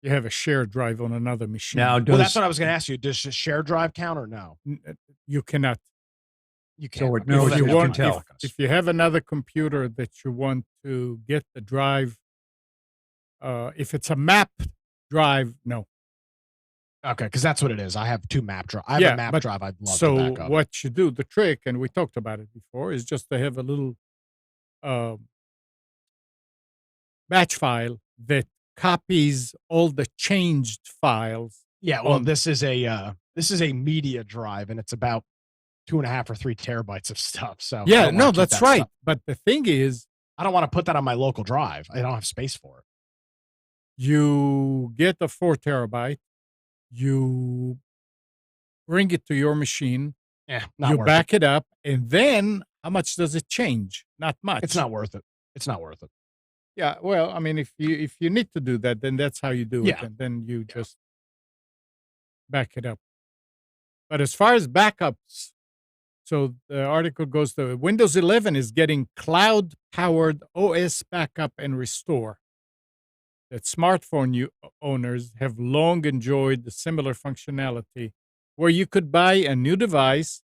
you have a shared drive on another machine. Now, that's what I was going to ask you. Does a shared drive count or no? You cannot. You can't. So no, if you can tell. If you have another computer that you want to get the drive, if it's a map drive, no. Okay, because that's what it is. I have 2 map drive. I have a map drive. I'd love to back up. So what you do, the trick, and we talked about it before, is just to have a little batch file that copies all the changed files. Yeah, well, this is a media drive, and it's about 2.5 or 3 terabytes of stuff. So yeah, no, that's right. Stuff. But the thing is, I don't want to put that on my local drive. I don't have space for it. You get the 4 terabyte. You bring it to your machine. Yeah, you back it up, and then how much does it change? Not much. It's not worth it. It's not worth it. Yeah, well, I mean, if you need to do that, then that's how you do it, and then you just back it up. But as far as backups, so the article goes to Windows 11 is getting cloud-powered OS backup and restore. That smartphone owners have long enjoyed the similar functionality where you could buy a new device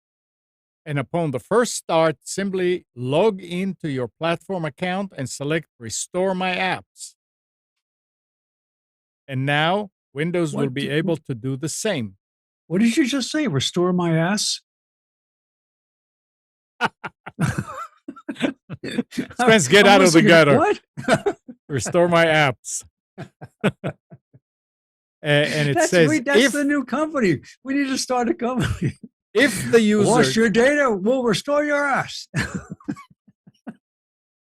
and upon the first start, simply log into your platform account and select Restore My Apps. And now Windows will be able to do the same. What did you just say? Restore my ass? Spence, get out of the gutter. What? Restore my apps. And it says that's the new company. We need to start a company. If the user wash your data, we'll restore your ass.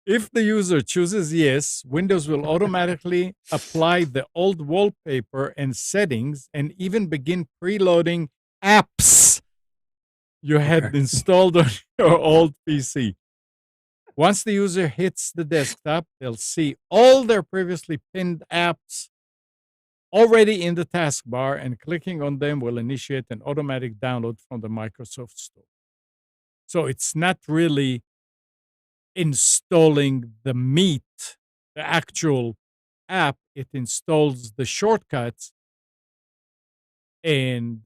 If the user chooses yes, Windows will automatically apply the old wallpaper and settings and even begin preloading apps you had installed on your old PC. Once the user hits the desktop, they'll see all their previously pinned apps already in the taskbar, and clicking on them will initiate an automatic download from the Microsoft Store. So it's not really installing the meat, the actual app. It installs the shortcuts, and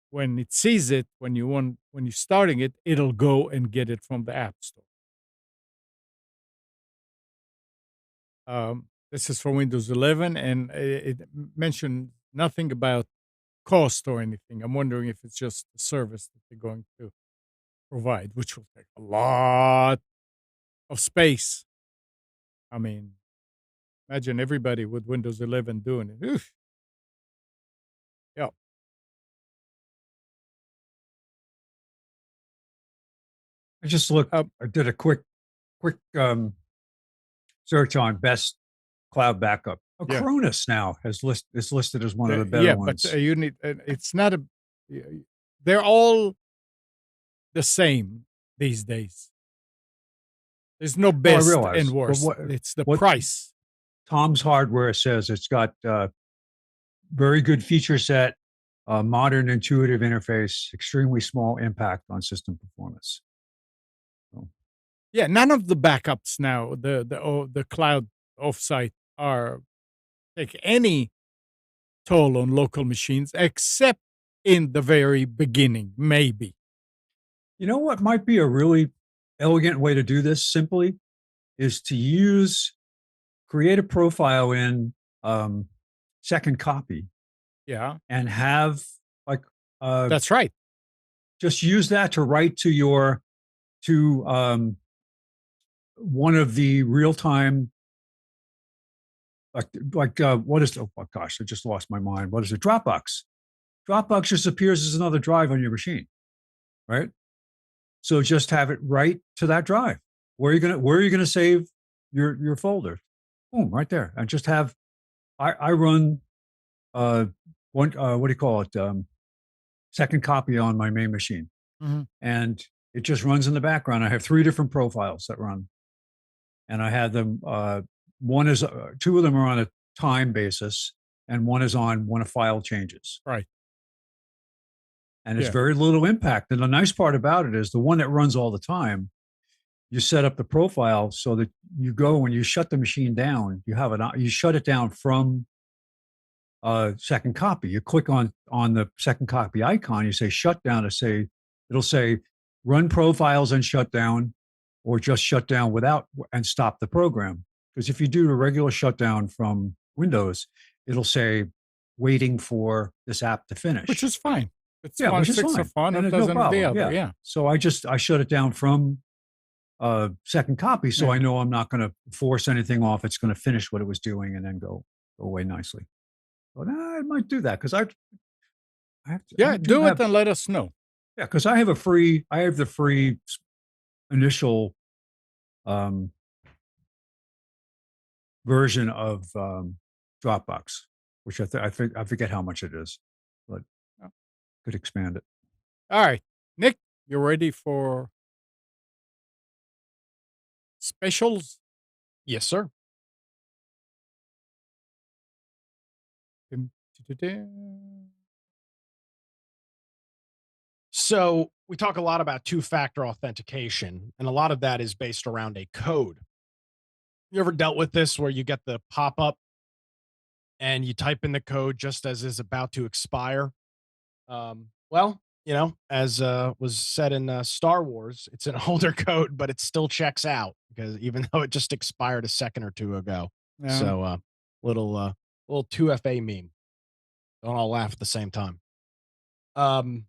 when it sees it, when you're starting it, it'll go and get it from the App Store. This is for Windows 11, and it mentioned nothing about cost or anything. I'm wondering if it's just the service that they're going to provide, which will take a lot of space. I mean, imagine everybody with Windows 11 doing it. Oof. Yeah. I just looked. I did a quick search on best cloud backup. Acronis now is listed as one of the better ones. But you need. It's not a. They're all the same these days. There's no best and worst. It's the price. Tom's Hardware says it's got very good feature set, modern intuitive interface, extremely small impact on system performance. So. Yeah, none of the backups now, the cloud offsite take any toll on local machines except in the very beginning, maybe. You know what might be a really elegant way to do this simply is to create a profile in Second Copy. Yeah. And have that's right. Just use that to write to one of the real-time, what is, oh gosh, I just lost my mind. What is it? Dropbox. Dropbox just appears as another drive on your machine, right? So just have it right to that drive. Where are you gonna save your folder? Boom, right there. And just have, I run one, what do you call it? Second copy on my main machine. Mm-hmm. And it just runs in the background. I have 3 different profiles that run, and I had them. One is 2 of them are on a time basis, and one is on when a file changes. Right. And it's very little impact. And the nice part about it is the one that runs all the time, you set up the profile so that you go, when you shut the machine down, you shut it down from second copy. You click on the second copy icon, you say shut down, it'll say run profiles and shut down, or just shut down without and stop the program. Because if you do a regular shutdown from Windows, it'll say waiting for this app to finish. Which is fine. It's which is fine. It doesn't no the problem. other. Yeah. So I shut it down from second copy, so I know I'm not going to force anything off. It's going to finish what it was doing and then go away nicely. But I might do that because I have to. Do it and let us know. Yeah, because I have the free initial version of Dropbox, which I forget how much it is, but could expand it. All right, Nick, you ready for specials? Yes, sir. So we talk a lot about 2-factor authentication, and a lot of that is based around a code. You ever dealt with this where you get the pop-up and you type in the code just as is about to expire? Well, as was said in Star Wars, it's an older code, but it still checks out because even though it just expired a second or two ago. Yeah. So little 2FA meme. Don't all laugh at the same time. All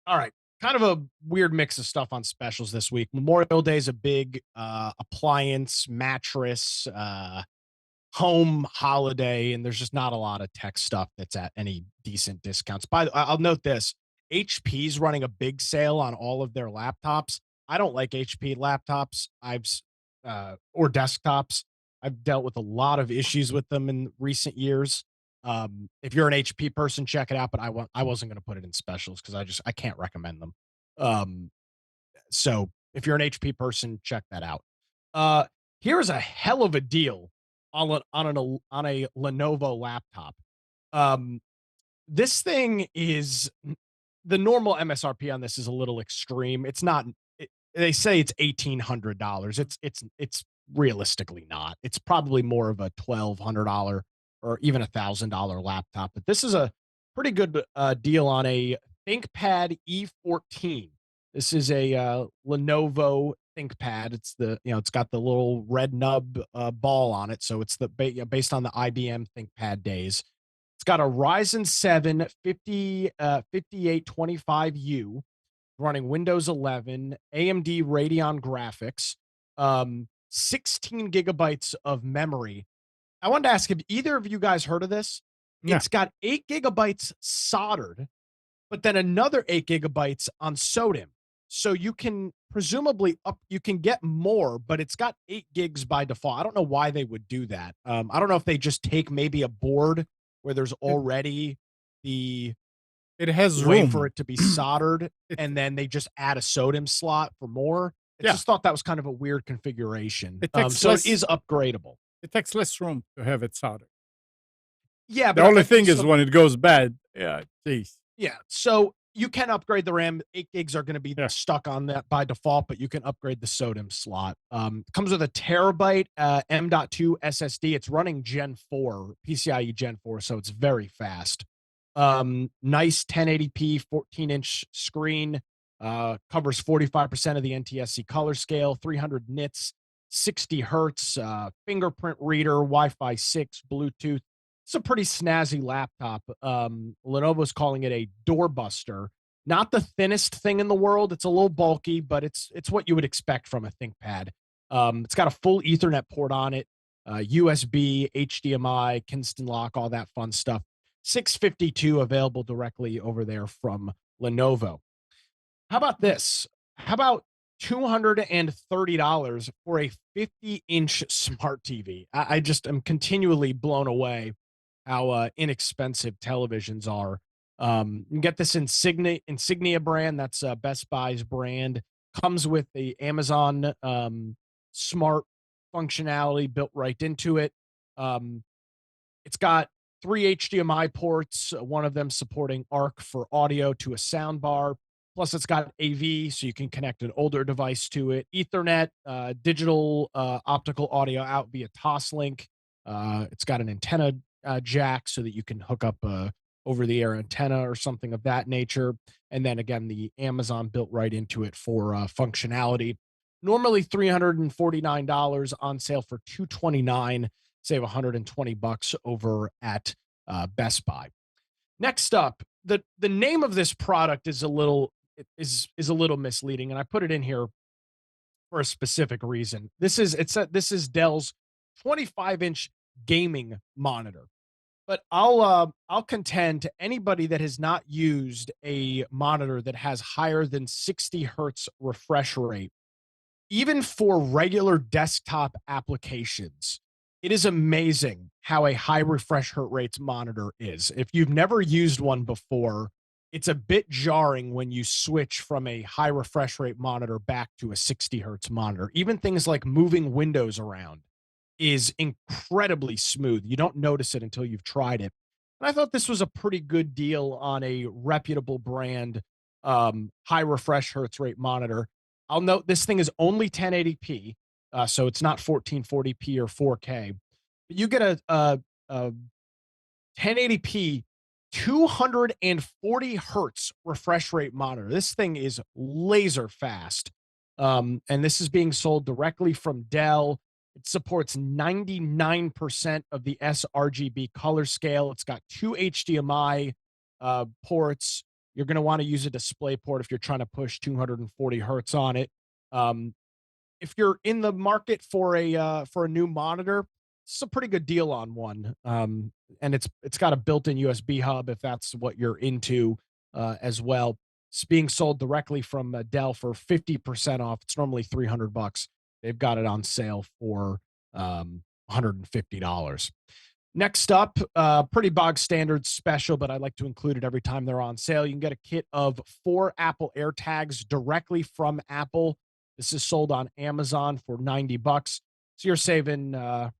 right. Kind of a weird mix of stuff on specials this week. Memorial Day is a big appliance, mattress, home holiday, and there's just not a lot of tech stuff that's at any decent discounts. I'll note this. HP's running a big sale on all of their laptops. I don't like HP laptops. Or desktops. I've dealt with a lot of issues with them in recent years. If you're an HP person, check it out. But I wasn't going to put it in specials because I can't recommend them. So if you're an HP person, check that out. Here's a hell of a deal on a Lenovo laptop. This thing is, the normal MSRP on this is a little extreme. It's not. They say it's $1,800. It's realistically not. It's probably more of a $1,200 or even $1,000 laptop. But this is a pretty good deal on a ThinkPad E14. This is a Lenovo ThinkPad. It's got the little red nub ball on it, so it's based on the IBM ThinkPad days. It's got a Ryzen 7 5825U running Windows 11, AMD Radeon graphics, 16 gigabytes of memory. I wanted to ask if either of you guys heard of this. Yeah. It's got 8 gigabytes soldered, but then another 8 gigabytes on SODIMM. So you can presumably you can get more, but it's got 8 gigs by default. I don't know why they would do that. I don't know if they just take maybe a board where there's already it has way room for it to be soldered, and then they just add a SODIMM slot for more. I just thought that was kind of a weird configuration. It is upgradable. It takes less room to have it soldered. Yeah, but the only thing is when it goes bad. Yeah, geez. Yeah, so you can upgrade the RAM. 8 gigs are going to be stuck on that by default, but you can upgrade the SODIMM slot. Comes with a terabyte M.2 SSD. It's running Gen 4, PCIe Gen 4, so it's very fast. Nice 1080p 14-inch screen. Covers 45% of the NTSC color scale, 300 nits, 60 hertz, fingerprint reader, Wi-Fi 6, Bluetooth. It's a pretty snazzy laptop. Lenovo's calling it a doorbuster. Not the thinnest thing in the world. It's a little bulky, but it's what you would expect from a ThinkPad. It's got a full Ethernet port on it, USB, HDMI, Kingston lock, all that fun stuff. 652 available directly over there from Lenovo. How about this? How about $230 for a 50-inch smart TV? I just am continually blown away how inexpensive televisions are. You can get this Insignia brand. That's Best Buy's brand. Comes with the Amazon smart functionality built right into it. It's got 3 HDMI ports, one of them supporting ARC for audio to a sound bar. Plus, it's got AV, so you can connect an older device to it. Ethernet, digital optical audio out via Toslink. It's got an antenna jack so that you can hook up a over-the-air antenna or something of that nature. And then again, the Amazon built right into it for functionality. Normally $349, on sale for $229. Save $120 over at Best Buy. Next up, the name of this product is a little misleading, and I put it in here for a specific reason. This is Dell's 25-inch gaming monitor. But I'll contend to anybody that has not used a monitor that has higher than 60 hertz refresh rate, even for regular desktop applications, it is amazing how a high refresh rate monitor is. If you've never used one before, it's a bit jarring when you switch from a high refresh rate monitor back to a 60 hertz monitor. Even things like moving windows around is incredibly smooth. You don't notice it until you've tried it. And I thought this was a pretty good deal on a reputable brand, high refresh hertz rate monitor. I'll note this thing is only 1080p, so it's not 1440p or 4K. But you get a 1080p 240 hertz refresh rate monitor. This thing is laser fast. And this is being sold directly from Dell. It supports 99% of the sRGB color scale. It's got 2 HDMI ports. You're going to want to use a display port if you're trying to push 240 hertz on it. If you're in the market for a new monitor, it's a pretty good deal on one. And it's got a built-in USB hub if that's what you're into as well. It's being sold directly from Dell for 50% off. It's normally $300. They've got it on sale for $150. Next up, pretty bog standard special, but I like to include it every time they're on sale. You can get a kit of 4 Apple AirTags directly from Apple. This is sold on Amazon for $90. So you're saving a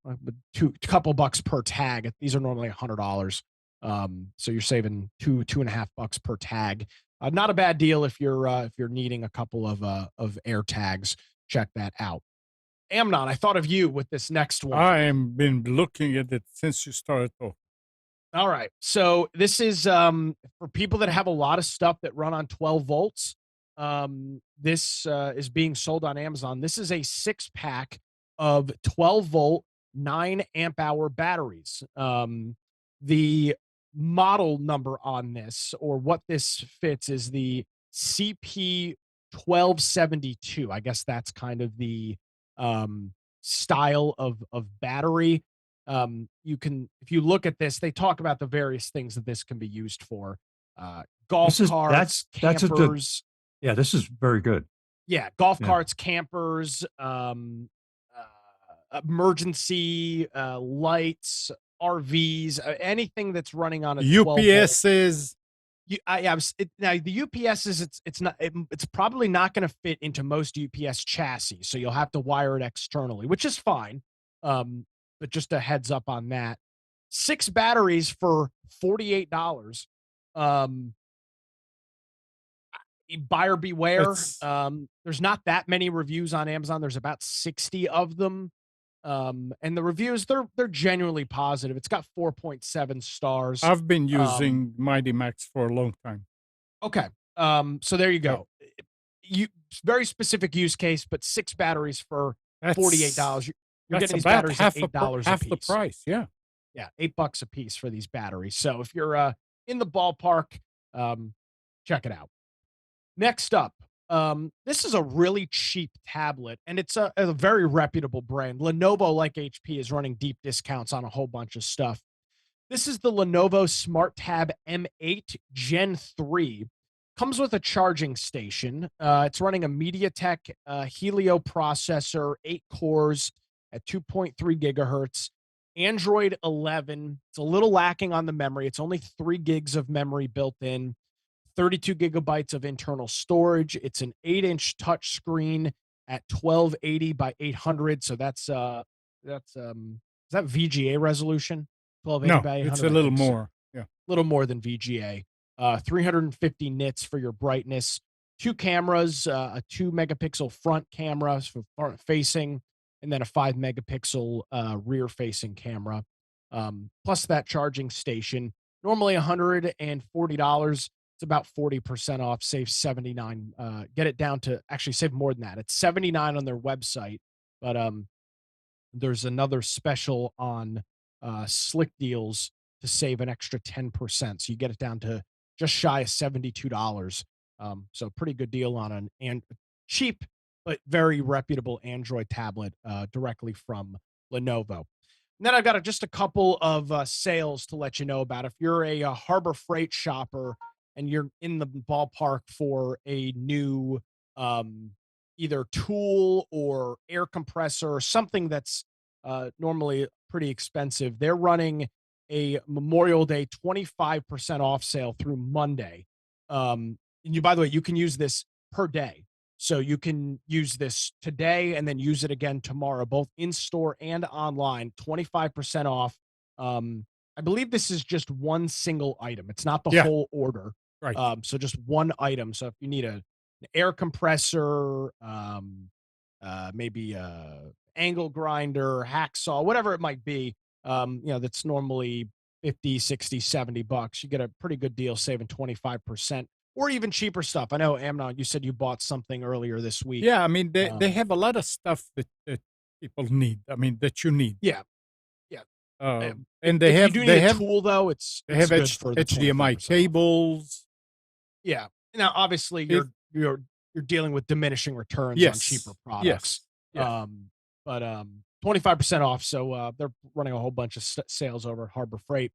couple bucks per tag. These are normally $100. So you're saving $2.50 per tag. Not a bad deal if you're needing a couple of AirTags. Check that out. Amnon, I thought of you with this next one. I have been looking at it since you started talking. All right. So this is for people that have a lot of stuff that run on 12 volts. This is being sold on Amazon. This is a 6-pack of 12 volt, 9 amp hour batteries. The model number on this, or what this fits, is the CP1272. I guess that's kind of the style of battery. You can, if you look at this, they talk about the various things that this can be used for. Golf carts, campers. Yeah, this is very good. Yeah, golf carts, campers, emergency lights, RVs, anything that's running on a UPSs. Now the UPSs, it's probably not going to fit into most UPS chassis, so you'll have to wire it externally, which is fine. But just a heads up on that. 6 batteries for $48. Buyer beware. There's not that many reviews on Amazon. There's about 60 of them. And the reviews, they're genuinely positive. It's got 4.7 stars. I've been using Mighty Max for a long time. Okay. So there you go. Very specific use case, but 6 batteries for $48. You're getting these batteries at $8 half a piece. the price. Yeah. Yeah. $8 a piece for these batteries. So if you're in the ballpark, check it out. Next up, This is a really cheap tablet, and it's a very reputable brand. Lenovo, like HP, is running deep discounts on a whole bunch of stuff. This is the Lenovo SmartTab M8 Gen 3. Comes with a charging station. It's running a MediaTek Helio processor, 8 cores at 2.3 gigahertz. Android 11. It's a little lacking on the memory. It's only 3 gigs of memory built in, 32 gigabytes of internal storage. It's an 8-inch touchscreen at 1280 by 800. So is that VGA resolution? 1280 No, by it's 800. a I little think so. more. Yeah. Little more than VGA. 350 nits for your brightness. 2 cameras, a 2 megapixel front camera for front facing, and then a 5 megapixel rear facing camera. Plus that charging station. Normally $140. It's about 40% off. Save 79. Get it down to actually save more than that. It's 79 on their website, but there's another special on Slick Deals to save an extra 10%. So you get it down to just shy of $72. So pretty good deal on an cheap but very reputable Android tablet directly from Lenovo. And then I've got just a couple of sales to let you know about. If you're a Harbor Freight shopper and you're in the ballpark for a new either tool or air compressor or something that's normally pretty expensive, they're running a Memorial Day 25% off sale through Monday. And by the way, you can use this per day. So you can use this today and then use it again tomorrow, both in store and online, 25% off. I believe this is just one single item. It's not the Yeah. whole order. Right. So just one item. So if you need an air compressor, maybe a angle grinder, hacksaw, whatever it might be, that's normally 50, 60, $70. You get a pretty good deal saving 25%. Or even cheaper stuff. I know, Amnon, you said you bought something earlier this week. Yeah, I mean, they have a lot of stuff that people need. I mean, that you need. Yeah. And if you do need a tool, though, it's have good for the HDMI 25% off. cables. Yeah. Now, obviously, you're dealing with diminishing returns on Yes. cheaper products. Yes. But 25% off. So they're running a whole bunch of sales over at Harbor Freight.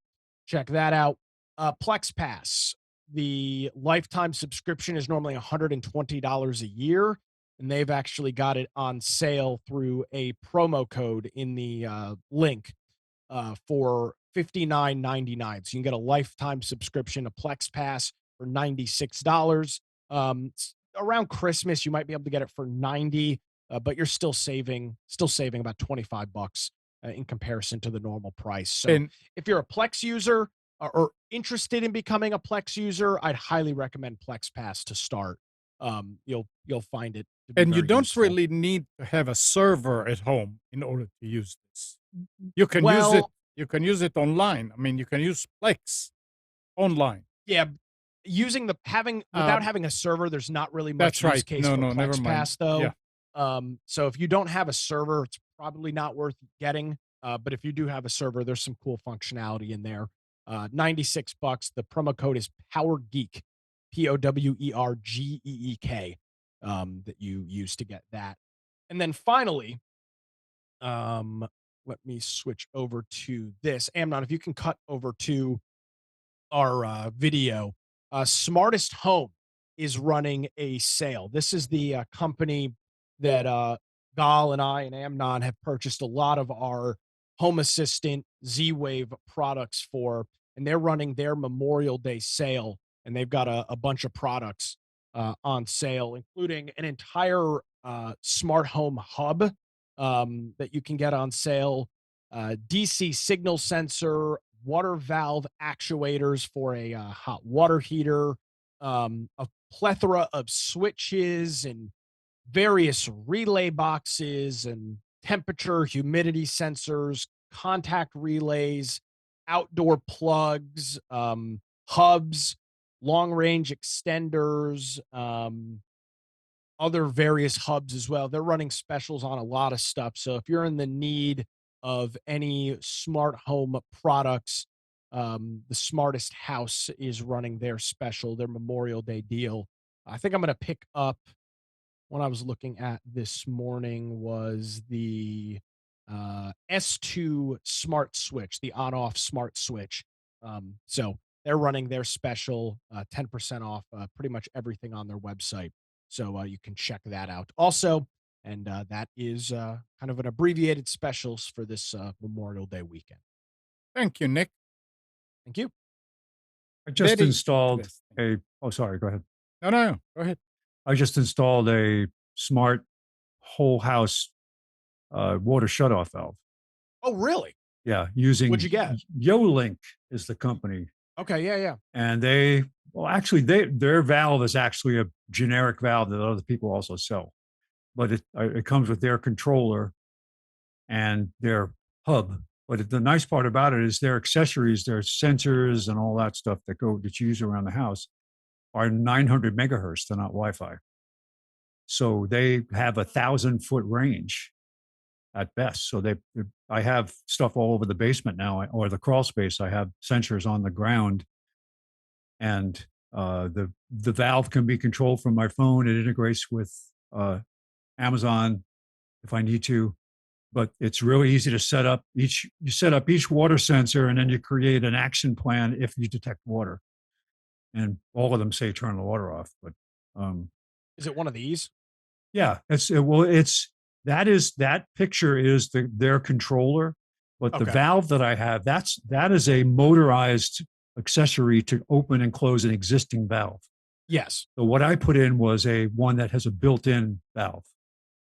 Check that out. Plex Pass. The lifetime subscription is normally $120 a year, and they've actually got it on sale through a promo code in the link for $59.99. So you can get a lifetime subscription to Plex Pass for $96. Around Christmas, you might be able to get it for $90, but you're still saving about $25 in comparison to the normal price. So if you're a Plex user or interested in becoming a Plex user, I'd highly recommend Plex Pass to start. You'll find it to be And you very don't useful. really need to have a server at home in order to use this. You can use it. You can use it online. I mean, you can use Plex online. Yeah, without having a server, there's not really much use case for Plex Pass, though. Yeah. So if you don't have a server, it's probably not worth getting. But if you do have a server, there's some cool functionality in there. $96. The promo code is PowerGeek, PowerGeek, that you use to get that. And then finally, let me switch over to this. Amnon, if you can cut over to our video. Smartest Home is running a sale. This is the company that Gal and I and Amnon have purchased a lot of our Home Assistant Z-Wave products for, and they're running their Memorial Day sale, and they've got a bunch of products on sale, including an entire smart home hub that you can get on sale, DC signal sensor, water valve actuators for a hot water heater, a plethora of switches and various relay boxes and temperature, humidity sensors, contact relays, outdoor plugs, hubs, long range extenders, other various hubs as well. They're running specials on a lot of stuff. So if you're in the need of any smart home products, the Smartest House is running their special, their Memorial Day deal. I think I'm going to pick up one I was looking at this morning was the S2 smart switch, the on-off smart switch. So they're running their special 10% off pretty much everything on their website. So you can check that out also. And that is kind of an abbreviated specials for this Memorial Day weekend. Thank you, Nick. Thank you. I just Very installed interesting. oh, sorry, go ahead. No, go ahead. I just installed a smart whole house water shutoff valve. Oh, really? Yeah, using What'd you get? Yolink is the company. Okay, yeah. And their valve is actually a generic valve that other people also sell, but it comes with their controller and their hub. But the nice part about it is their accessories, their sensors and all that stuff that you use around the house are 900 megahertz. They're not Wi-Fi. So they have 1,000-foot range at best. So I have stuff all over the basement now, or the crawl space. I have sensors on the ground, and the valve can be controlled from my phone. It integrates with Amazon if I need to, but it's really easy to set up. You set up each water sensor, and then you create an action plan if you detect water. And all of them say turn the water off. But is it one of these? Yeah, that picture is their controller, but the valve that I have, that is a motorized accessory to open and close an existing valve. Yes. So what I put in was one that has a built-in valve.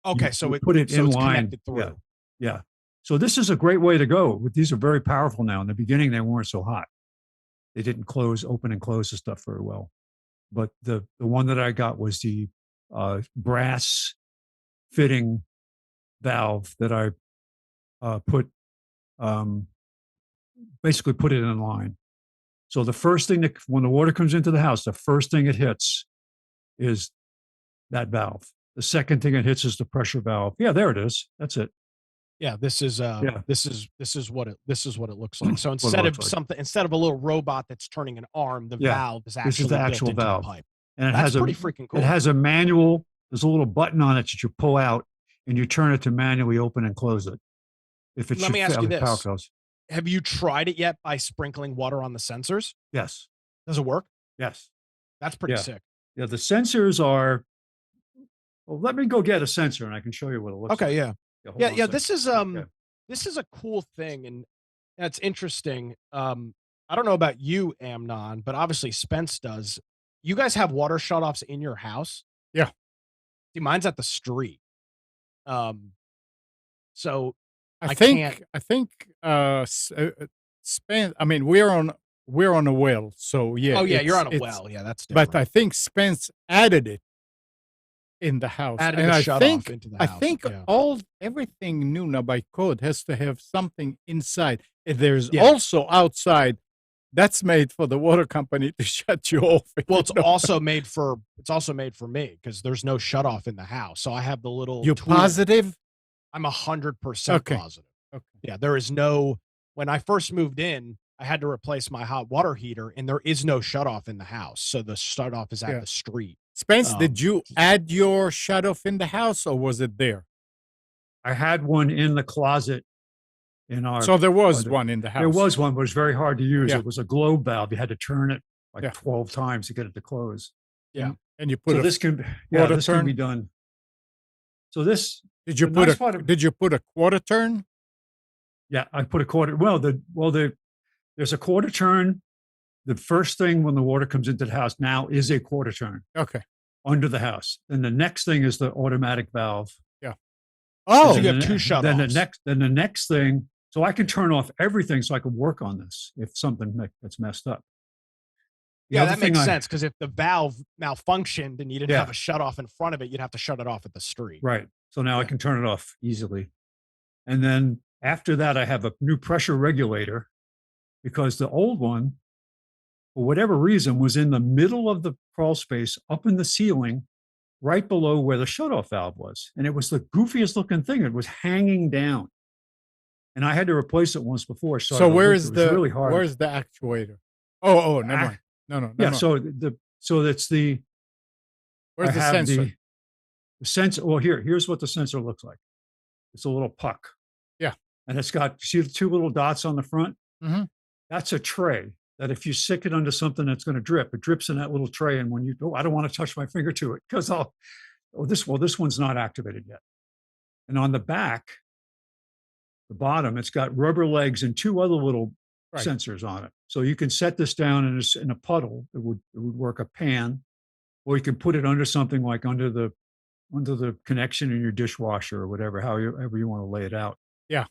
Okay, so put it in line. Connected through. Yeah. So this is a great way to go. These are very powerful now. In the beginning, they weren't so hot. They didn't open and close the stuff very well. But the one that I got was the brass fitting valve that I basically put it in line. So the first thing when the water comes into the house, the first thing it hits is that valve. The second thing it hits is the pressure valve. Yeah, there it is. That's it. Yeah, this is what it looks like. So instead of a little robot that's turning an arm, the valve is actually the actual built into valve. the pipe. And that's pretty freaking cool. It has a manual. There's a little button on it that you pull out, and you turn it to manually open and close it. Let me ask you this: have you tried it yet by sprinkling water on the sensors? Yes. Does it work? Yes. That's pretty sick. Yeah, the sensors are. Well, let me go get a sensor, and I can show you what it looks like. Okay. Yeah. Yeah. This is a cool thing, and that's interesting. I don't know about you, Amnon, but obviously Spence does. You guys have water shutoffs in your house? Yeah. See, mine's at the street. So I think Spence. I mean, we're on a well, so yeah. Oh yeah, you're on a well. Yeah, that's different. But I think Spence added it in the house. Added a shutoff into the house. I think everything new now by code has to have something inside. And there's also outside. That's made for the water company to shut you off. Well, it's also made for me because there's no shutoff in the house. So I have the little. You positive? I'm 100% positive. Okay. Yeah, there is no. When I first moved in, I had to replace my hot water heater, and there is no shutoff in the house. So the shutoff is at the street. Spence, did you add your shutoff in the house, or was it there? I had one in the closet. So there was one in the house. There was one, but it was very hard to use. It was a globe valve. You had to turn it 12 times to get it to close. Yeah. And you put this can be done. So this did you put a quarter turn? Yeah, I put a quarter. There's a quarter turn. The first thing when the water comes into the house now is a quarter turn. Okay. Under the house. Then the next thing is the automatic valve. Yeah. Oh, so you have two shutoffs. Then the next thing. So I can turn off everything so I can work on this if something gets messed up. Yeah, that makes sense because if the valve malfunctioned and you didn't have a shutoff in front of it, you'd have to shut it off at the street. Right. So now I can turn it off easily. And then after that, I have a new pressure regulator because the old one, for whatever reason, was in the middle of the crawl space up in the ceiling, right below where the shutoff valve was. And it was the goofiest looking thing. It was hanging down. And I had to replace it once before. So where's the actuator? Oh, never mind. No. Yeah. So that's the. Where's the sensor? The sensor, well, here's what the sensor looks like. It's a little puck. Yeah. And it's got, see the two little dots on the front? Mm-hmm. That's a tray that if you stick it under something that's going to drip, it drips in that little tray. And when you go, I don't want to touch my finger to it because this one's not activated yet. And on the back, the bottom, it's got rubber legs and two other little sensors on it. So you can set this down in a puddle. It would work, a pan, or you can put it under something like under the connection in your dishwasher or whatever, however you want to lay it out. Yeah.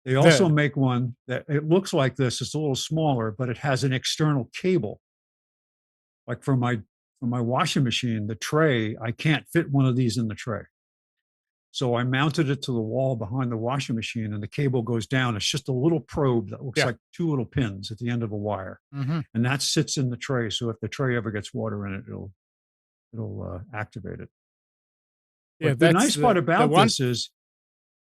They also make one that it looks like this. It's a little smaller, but it has an external cable. Like for my washing machine, the tray, I can't fit one of these in the tray. So I mounted it to the wall behind the washing machine, and the cable goes down. It's just a little probe that looks like two little pins at the end of a wire, and that sits in the tray. So if the tray ever gets water in it, it'll activate it. Yeah, the nice part about this is,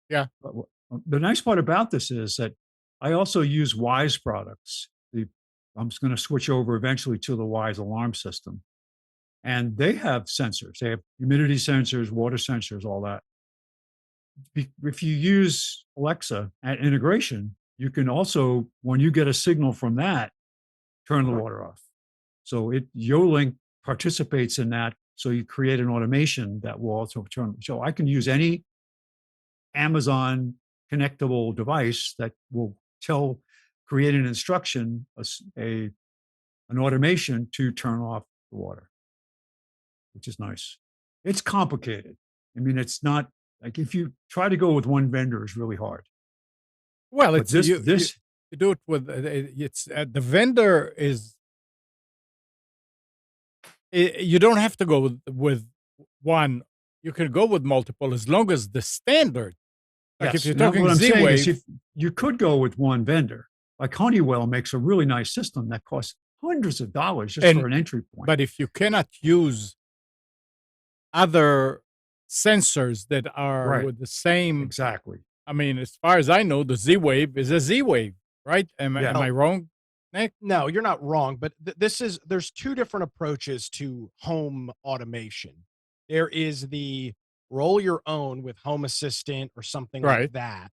the nice part about this is that I also use Wise products. I'm just going to switch over eventually to the Wise alarm system, and they have sensors. They have humidity sensors, water sensors, all that. If you use Alexa at integration, you can also, when you get a signal from that, turn the water off. So YoLink participates in that. So you create an automation that will also turn. So I can use any Amazon connectable device that will create an instruction, an automation to turn off the water, which is nice. It's complicated. I mean, it's not like if you try to go with one vendor is really hard. Well, it's you do it with it's the vendor is. You don't have to go with one. You can go with multiple as long as the standard. Like if you're talking Z-Wave, you could go with one vendor. Like Honeywell makes a really nice system that costs hundreds of dollars just for an entry point. But if you cannot use other sensors that are with the same, exactly. I mean, as far as I know, the Z-Wave is a Z-Wave, right? Am I wrong, Nick? No, you're not wrong. But there's two different approaches to home automation. There is the roll your own with Home Assistant or something like that.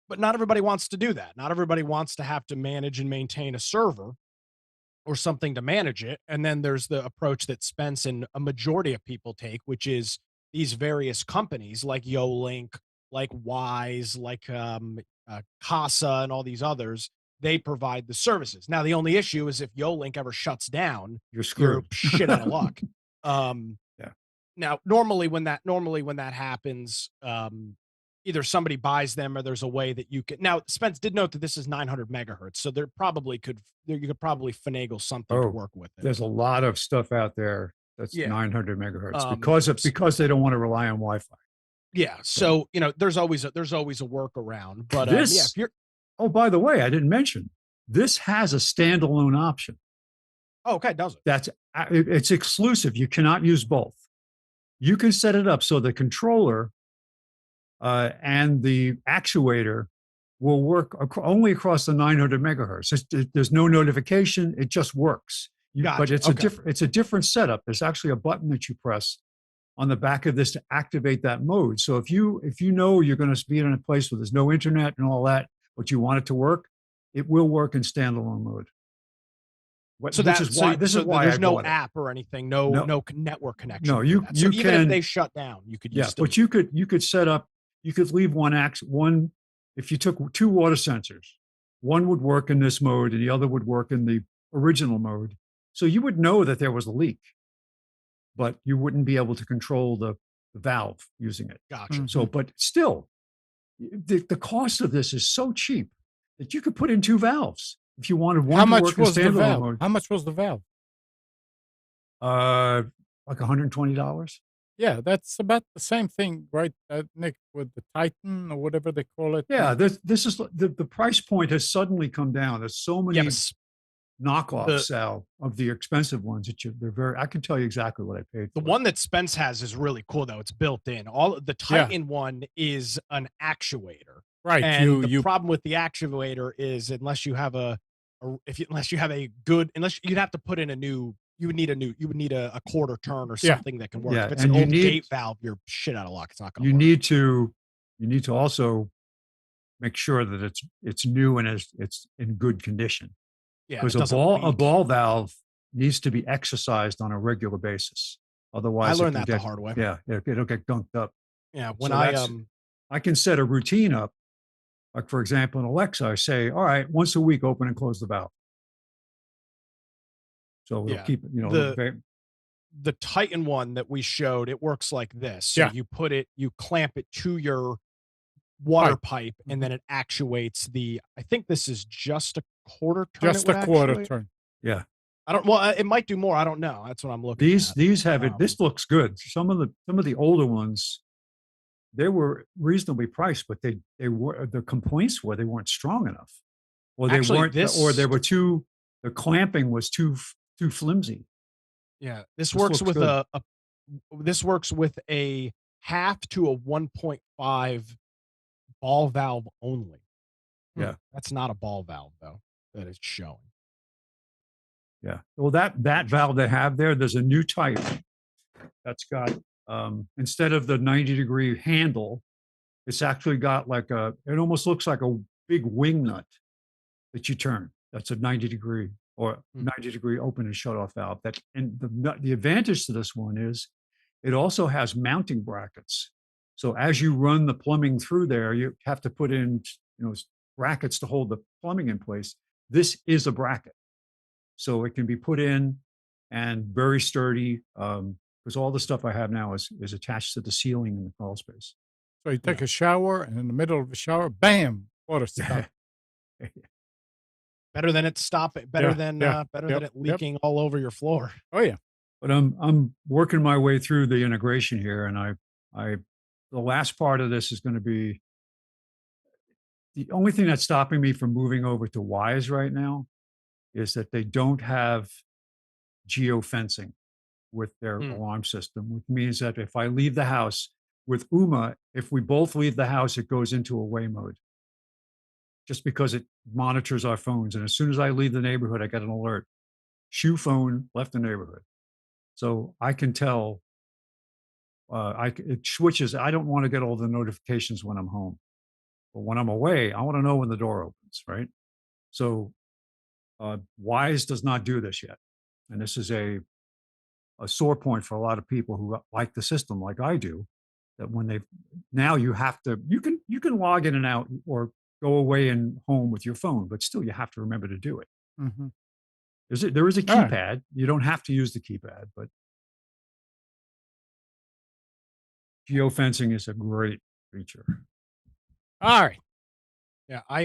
But not everybody wants to do that. Not everybody wants to have to manage and maintain a server or something to manage it. And then there's the approach that Spence and a majority of people take, which is these various companies like YoLink, like Wise, like Casa, and all these others. They provide the services. Now, the only issue is if YoLink ever shuts down, you're screwed. You're shit out of luck. Now, normally when that happens, either somebody buys them or there's a way that you can. Now, Spence did note that this is 900 megahertz, so you could probably finagle something to work with it. There's a lot of stuff out there that's 900 megahertz because they don't want to rely on Wi-Fi. Yeah, so there's always a workaround. But if you're. Oh, by the way, I didn't mention this has a standalone option. Oh, okay, does it? It's exclusive. You cannot use both. You can set it up so the controller and the actuator will work only across the 900 megahertz. There's no notification. It just works. But it's a different setup. There's actually a button that you press on the back of this to activate that mode. So if you know you're going to be in a place where there's no internet and all that, but you want it to work, it will work in standalone mode. So this is why there's no app or anything, no network connection. No, you even can, if they shut down, you could use. But you could set up. You could leave one. If you took two water sensors, one would work in this mode and the other would work in the original mode. So you would know that there was a leak, but you wouldn't be able to control the valve using it. Gotcha. So, but still, the cost of this is so cheap that you could put in two valves. If you wanted one to work in standalone mode. How much was the valve? Like $120. Yeah, that's about the same thing, right, Nick, with the Titan or whatever they call it. Yeah, this is the price point has suddenly come down. There's so many knockoffs out of the expensive ones that I can tell you exactly what I paid for. The one that Spence has is really cool though. It's built in. The Titan one is an actuator. Right. And the problem with the actuator is unless you'd have to put in a new you would need a quarter turn or something that can work. Yeah, If it's and an you old need- gate valve, you're shit out of luck. It's not going to work. You need to also make sure that it's new and it's in good condition. Yeah, Because it doesn't a leak. ball valve needs to be exercised on a regular basis. Otherwise, I learned that the hard way. Yeah, it'll get gunked up. Yeah, when So I can set a routine up. Like, for example, in Alexa, I say, all right, once a week, open and close the valve. So it'll keep, the Titan one that we showed, it works like this. So you clamp it to your water pipe, and then it actuates I think this is just a quarter turn. Just a quarter turn. Yeah. It might do more. I don't know. That's what I'm looking at. These have it. This looks good. Some of the older ones, they were reasonably priced, but the complaints were they weren't strong enough, or they weren't, or they were the clamping was too flimsy. Yeah, this works with this works with a 0.5 to a 1.5 ball valve only. Yeah, that's not a ball valve though. That is showing. Yeah. Well, that valve they have there's a new type that's got instead of the 90-degree handle, it's actually got it almost looks like a big wing nut that you turn. That's a 90-degree or 90-degree open and shut off valve. And the advantage to this one is it also has mounting brackets. So as you run the plumbing through there, you have to put in brackets to hold the plumbing in place. This is a bracket. So it can be put in and very sturdy because all the stuff I have now is attached to the ceiling in the crawl space. So you take a shower, and in the middle of the shower, bam, water stop. Better than it stopping. Better than it leaking all over your floor. Oh yeah. But I'm working my way through the integration here, and the last part of this is going to be the only thing that's stopping me from moving over to Wise right now is that they don't have geofencing with their alarm system, which means that if I leave the house with Uma, if we both leave the house, it goes into away mode. Just because it monitors our phones. And as soon as I leave the neighborhood, I get an alert. Shoe phone left the neighborhood. So I can tell, it switches. I don't want to get all the notifications when I'm home. But when I'm away, I want to know when the door opens, right? So Wise does not do this yet. And this is a sore point for a lot of people who like the system like I do, that when now you have to, you can log in and out or go away and home with your phone, but still you have to remember to do it. Mm-hmm. There is a keypad. You don't have to use the keypad, but geofencing is a great feature. All right. Yeah, I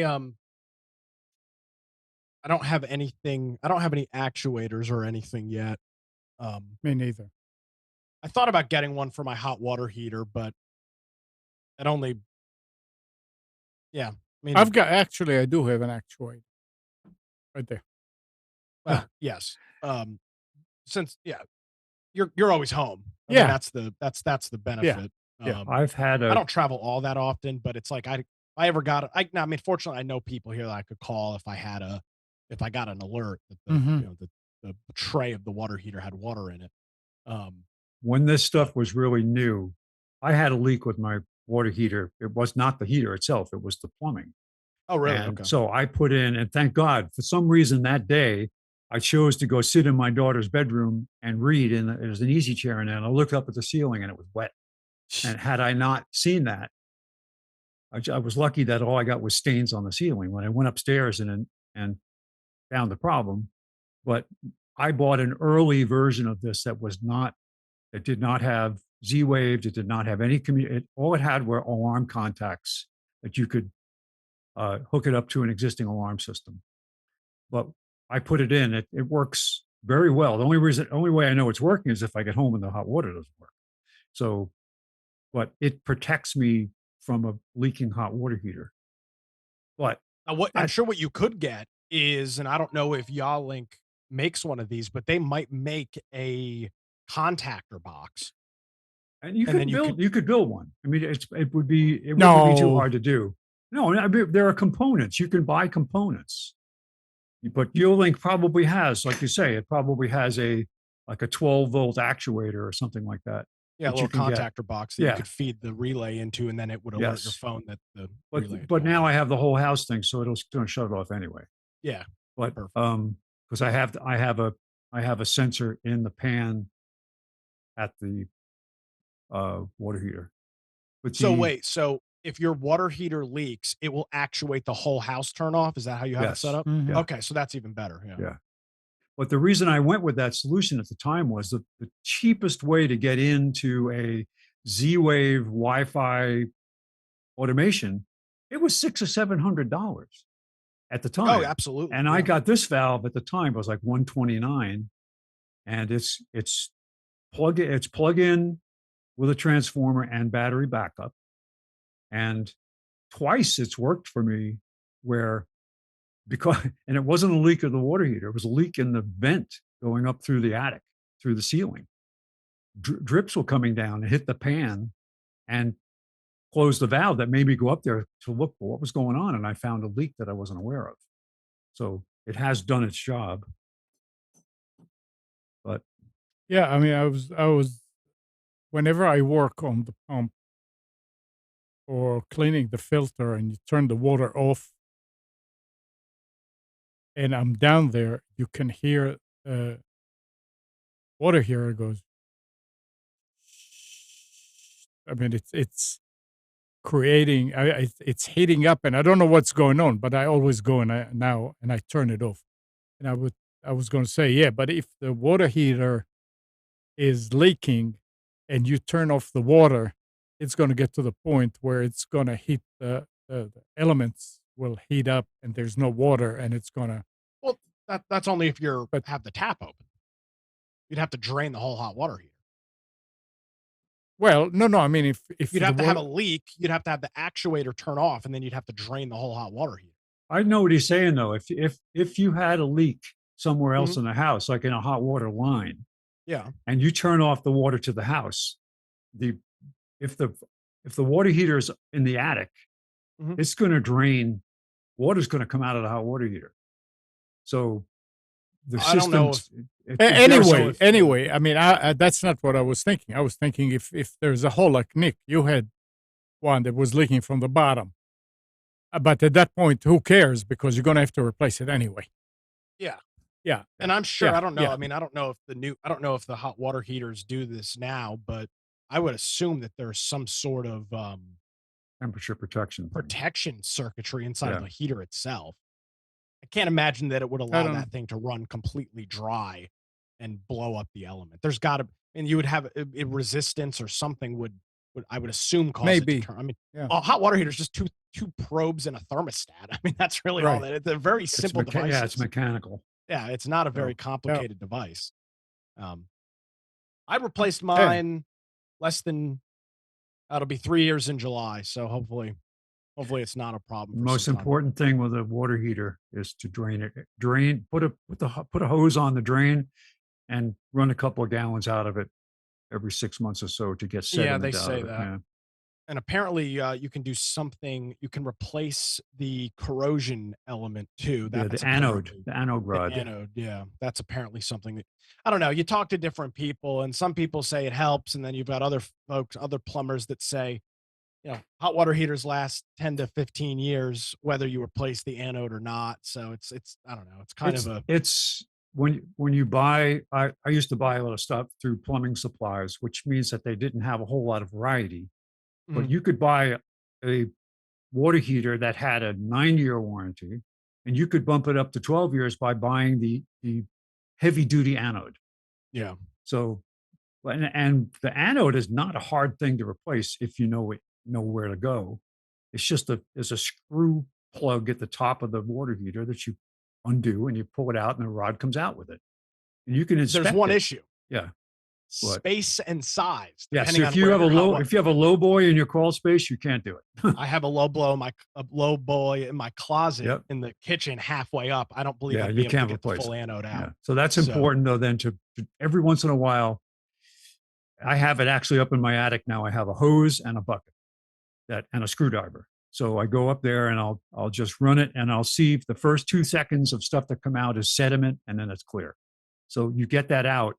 don't have anything. I don't have any actuators or anything yet. Me neither. I thought about getting one for my hot water heater, but it only. Yeah, I mean, I do have an actuator right there. Well, yes. Since you're always home. I mean, that's the benefit. Yeah. I don't travel all that often, but it's like I ever got I mean, fortunately I know people here that I could call if I got an alert that the tray of the water heater had water in it. When this stuff was really new, I had a leak with my water heater. It was not the heater itself, it was the plumbing. Oh, really? And okay. So I put in, and thank God, for some reason that day, I chose to go sit in my daughter's bedroom and read, and there's an easy chair in there, and I looked up at the ceiling and it was wet. And had I not seen that, I was lucky that all I got was stains on the ceiling when I went upstairs and found the problem. But I bought an early version of this that did not have Z-Wave. It did not have any all it had were alarm contacts that you could hook it up to an existing alarm system. But I put it in, it works very well. The only way I know it's working is if I get home and the hot water doesn't work. So, but it protects me from a leaking hot water heater. But I'm sure what you could get is, and I don't know if YaLink makes one of these, but they might make a contactor box. And you could build one. I mean, it wouldn't be too hard to do. No, I mean, there are components. You can buy components. But YaLink probably has, like you say, it probably has a like a 12-volt actuator or something like that. Yeah, a That you little can get. contactor box that you Yeah. could feed the relay into, and then it would alert your Yes. phone that the relay had But gone now off. I have the whole house thing, so it's going to shut it off anyway. Yeah, But perfect. because I have a sensor in the pan at the water heater. But So wait, so if your water heater leaks, it will actuate the whole house turn off? Is that how you have it set yes, up? Mhm. yeah, Okay, so that's even better. Yeah. yeah. But the reason I went with that solution at the time was the cheapest way to get into a Z-Wave Wi-Fi automation. It was $600 or $700 at the Oh, time, absolutely. and I Yeah. got this valve at the time. It was like 129, and it's plug in with a transformer and battery backup. And twice it's worked for me where because and it wasn't a leak of the water heater, it was a leak in the vent going up through the attic, through the ceiling. Drips were coming down and hit the pan and closed the valve that made me go up there to look for what was going on. And I found a leak that I wasn't aware of. So it has done its job. But Yeah, I mean, I was whenever I work on the pump or cleaning the filter and you turn the water off and I'm down there, you can hear water heater goes. I mean, it's creating. It's heating up, and I don't know what's going on, but I always go and I turn it off. And I was going to say, yeah, but if the water heater is leaking and you turn off the water, it's going to get to the point where it's going to heat the elements will heat up and there's no water and it's going to. Well, that's only if you're But have the tap open. You'd have to drain the whole hot water heater. well, no, I mean if You'd the have to have a water. leak, you'd have to have the actuator turn off, and then you'd have to drain the whole hot water heater. I know what he's saying though. If you had a leak somewhere else Mhm. in the house, like in a hot water line, Yeah. and you turn off the water to the house, the if the if the water heater is in the attic, Mhm. it's going to drain. Water's going to come out of the hot water heater. So the I don't know systems. Anyway, if the I mean, that's not what I was thinking. I was thinking if there's a hole like Nick, you had one that was leaking from the bottom. But at that point, who cares? Because you're going to have to replace it anyway. Yeah. Yeah, And I'm sure, yeah, I don't know. yeah. I mean, I don't know if I don't know if the hot water heaters do this now, but I would assume that there's some sort of Temperature protection thing. protection circuitry inside of Yeah. the heater itself. I can't imagine that it would I allow don't. that thing to run completely dry and blow up the element. There's got to, and you would have a resistance or something would I would assume cause it to Maybe. turn. I mean, Yeah. a hot water heater is just two probes and a thermostat. I mean, that's really all Right. that. It's a very simple device. Yeah, it's mechanical. Yeah, it's not a very So, complicated device. Um, I replaced Yeah. mine less than it'll be 3 years in July, so hopefully it's not a problem the for most some time. important thing with a water heater is to drain it. Put a hose on the drain and run a couple of gallons out of it every 6 months or so to get Yeah, they sediment out say of it. that. Yeah. And apparently, you can do something. You can replace the corrosion element too. Yeah, That's the anode, apparently the anode the rod. anode. Yeah, that's apparently something that I don't know. You talk to different people, and some people say it helps, and then you've got other folks, other plumbers that say, hot water heaters last 10 to 15 years, whether you replace the anode or not. So it's I don't know. It's kind of a It's when you buy. I used to buy a lot of stuff through plumbing supplies, which means that they didn't have a whole lot of variety. But Mhm. you could buy a water heater that had a 9-year warranty, and you could bump it up to 12 years by buying the heavy duty anode. Yeah. So, and the anode is not a hard thing to replace if you know where to go. It's just there's a screw plug at the top of the water heater that you undo and you pull it out and the rod comes out with it. And you can There's inspect one it. issue: Yeah. What? space and size, Yeah. So depending on where your hot water. if you have a low boy in your crawl space, you can't do it. I have a low boy in my closet Yep. in the kitchen halfway up. I don't believe Yeah, I'd you be able to can't get the replace full it. anode Yeah. out. So that's So important though, then to every once in a while, I have it actually up in my attic now. I have a hose and a bucket and a screwdriver. So I go up there and I'll just run it and I'll see if the first 2 seconds of stuff that come out is sediment and then it's clear. So you get that out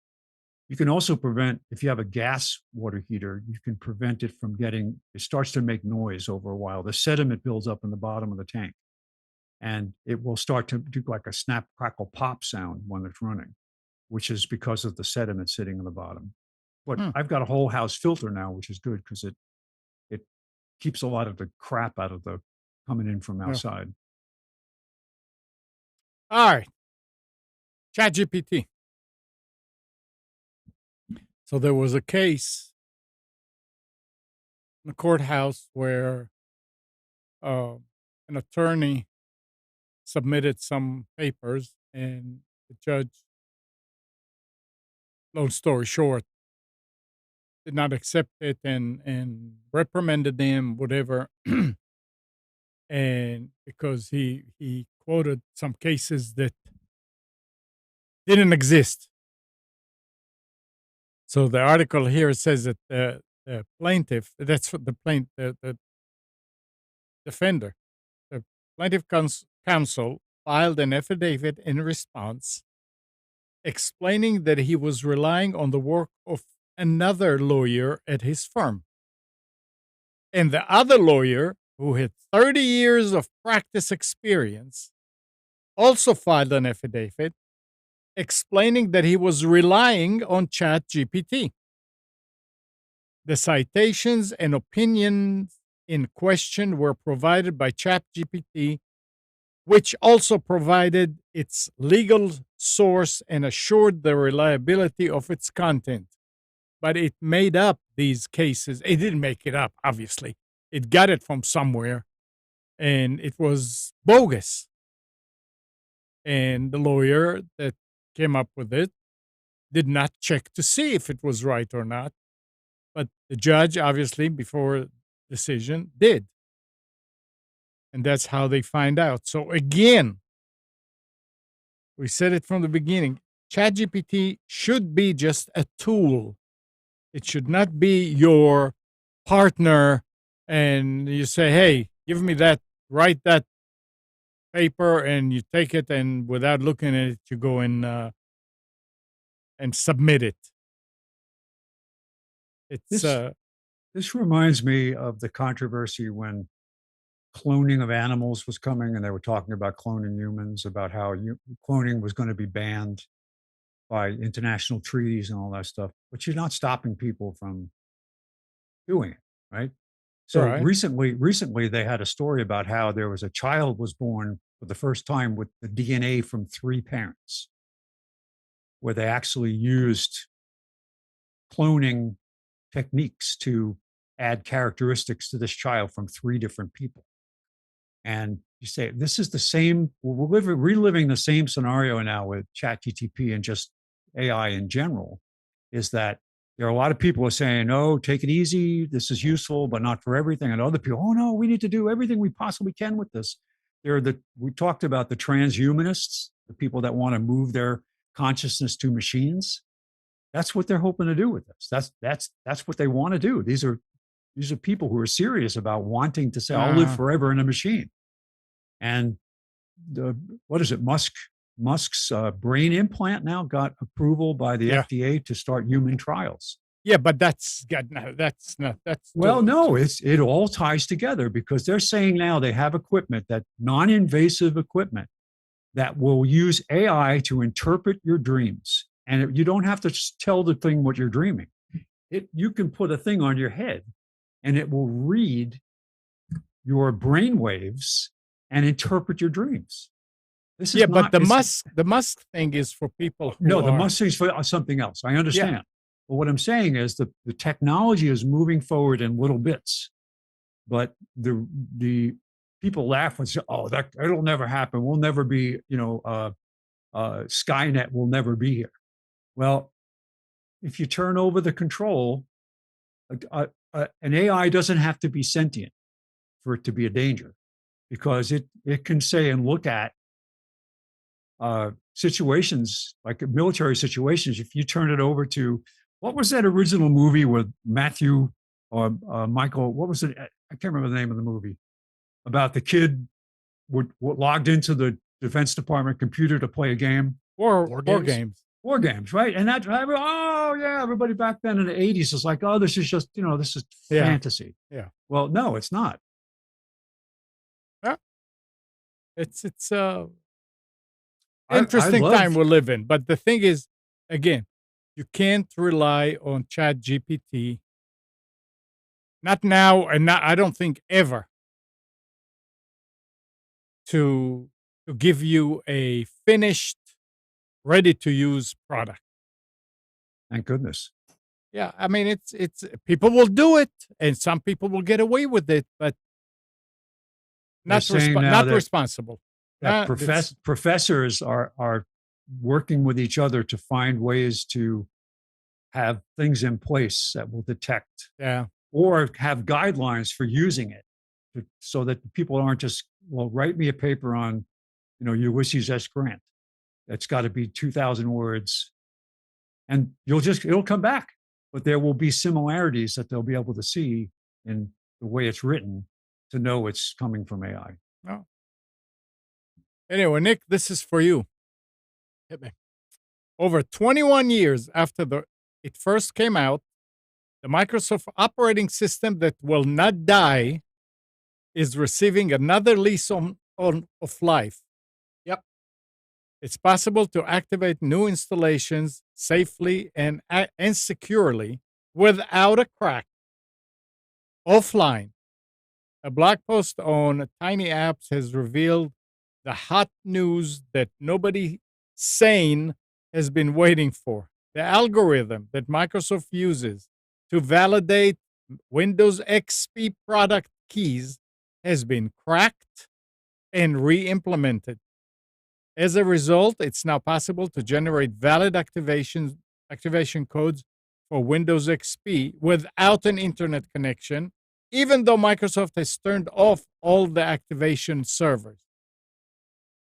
You can also prevent, if you have a gas water heater, you can prevent it from getting, it starts to make noise over a while. The sediment builds up in the bottom of the tank and it will start to do like a snap, crackle, pop sound when it's running, which is because of the sediment sitting in the bottom. But I've got a whole house filter now, which is good because it keeps a lot of the crap out of the coming in from outside. All right. ChatGPT. So there was a case in the courthouse where an attorney submitted some papers and the judge, long story short, did not accept it and reprimanded him, whatever. And because he quoted some cases that didn't exist. So the article here says that the plaintiff, that's what the defender, the plaintiff counsel filed an affidavit in response explaining that he was relying on the work of another lawyer at his firm. And the other lawyer, who had 30 years of practice experience, also filed an affidavit explaining that he was relying on ChatGPT. The citations and opinions in question were provided by ChatGPT, which also provided its legal source and assured the reliability of its content. But it made up these cases. It didn't make it up, obviously. It got it from somewhere, and it was bogus. And the lawyer that came up with it did not check to see if it was right or not. But the judge, obviously, before decision, did. And that's how they find out. So again, we said it from the beginning, ChatGPT should be just a tool. It should not be your partner and you say, hey, give me that, write that paper, and you take it and without looking at it, you go and submit it. It's this reminds me of the controversy when cloning of animals was coming, and they were talking about cloning humans, about how cloning was going to be banned by international treaties and all that stuff. But you're not stopping people from doing it, right? So recently they had a story about how there was a child was born for the first time with the DNA from 3 parents, where they actually used cloning techniques to add characteristics to this child from 3 different people. And you say, this is the same, we're reliving the same scenario now with ChatGPT and just AI in general, is that there are a lot of people who are saying, no, take it easy, this is useful, but not for everything. And other people, oh no, we need to do everything we possibly can with this. We talked about the transhumanists, the people that want to move their consciousness to machines. That's what they're hoping to do with this. That's what they want to do. These are people who are serious about wanting to say, I'll live forever in a machine. And what is it? Musk's brain implant now got approval by the FDA to start human trials. Yeah, but that's well, no, it all ties together because they're saying now they have equipment, that non-invasive equipment that will use AI to interpret your dreams. And you don't have to tell the thing what you're dreaming. You can put a thing on your head and it will read your brain waves and interpret your dreams. But the Musk thing is for people who the Musk thing is for something else. I understand. Yeah. But what I'm saying is the technology is moving forward in little bits. But the people laugh and say, oh, it'll never happen. We'll never be, Skynet will never be here. Well, if you turn over the control, an AI doesn't have to be sentient for it to be a danger, because it can say and look at situations, like military situations. If you turn it over to, what was that original movie with Matthew or Michael? What was it? I can't remember the name of the movie, about the kid logged into the Defense Department computer to play a game. War games. war games, right? And that, oh yeah, everybody back then in the 80s was like, oh, this is just, this is fantasy. Yeah. Well, no, it's not. Yeah. It's interesting time we live in. But the thing is, again, you can't rely on ChatGPT. Not now, and not, I don't think ever, to give you a finished, ready-to-use product. Thank goodness. Yeah, I mean, it's people will do it, and some people will get away with it, but not responsible. Professors are working with each other to find ways to have things in place that will detect, or have guidelines for using it, so that people aren't just, well, write me a paper on, Ulysses S. Grant. It's got to be 2,000 words, and it'll come back, but there will be similarities that they'll be able to see in the way it's written to know it's coming from AI. Oh. Anyway, Nick, this is for you. Hit me. Over 21 years after it first came out, the Microsoft operating system that will not die is receiving another lease of life. Yep. It's possible to activate new installations safely and securely without a crack offline. A blog post on Tiny Apps has revealed the hot news that nobody sane has been waiting for. The algorithm that Microsoft uses to validate Windows XP product keys has been cracked and re-implemented. As a result, it's now possible to generate valid activation codes for Windows XP without an internet connection, even though Microsoft has turned off all the activation servers.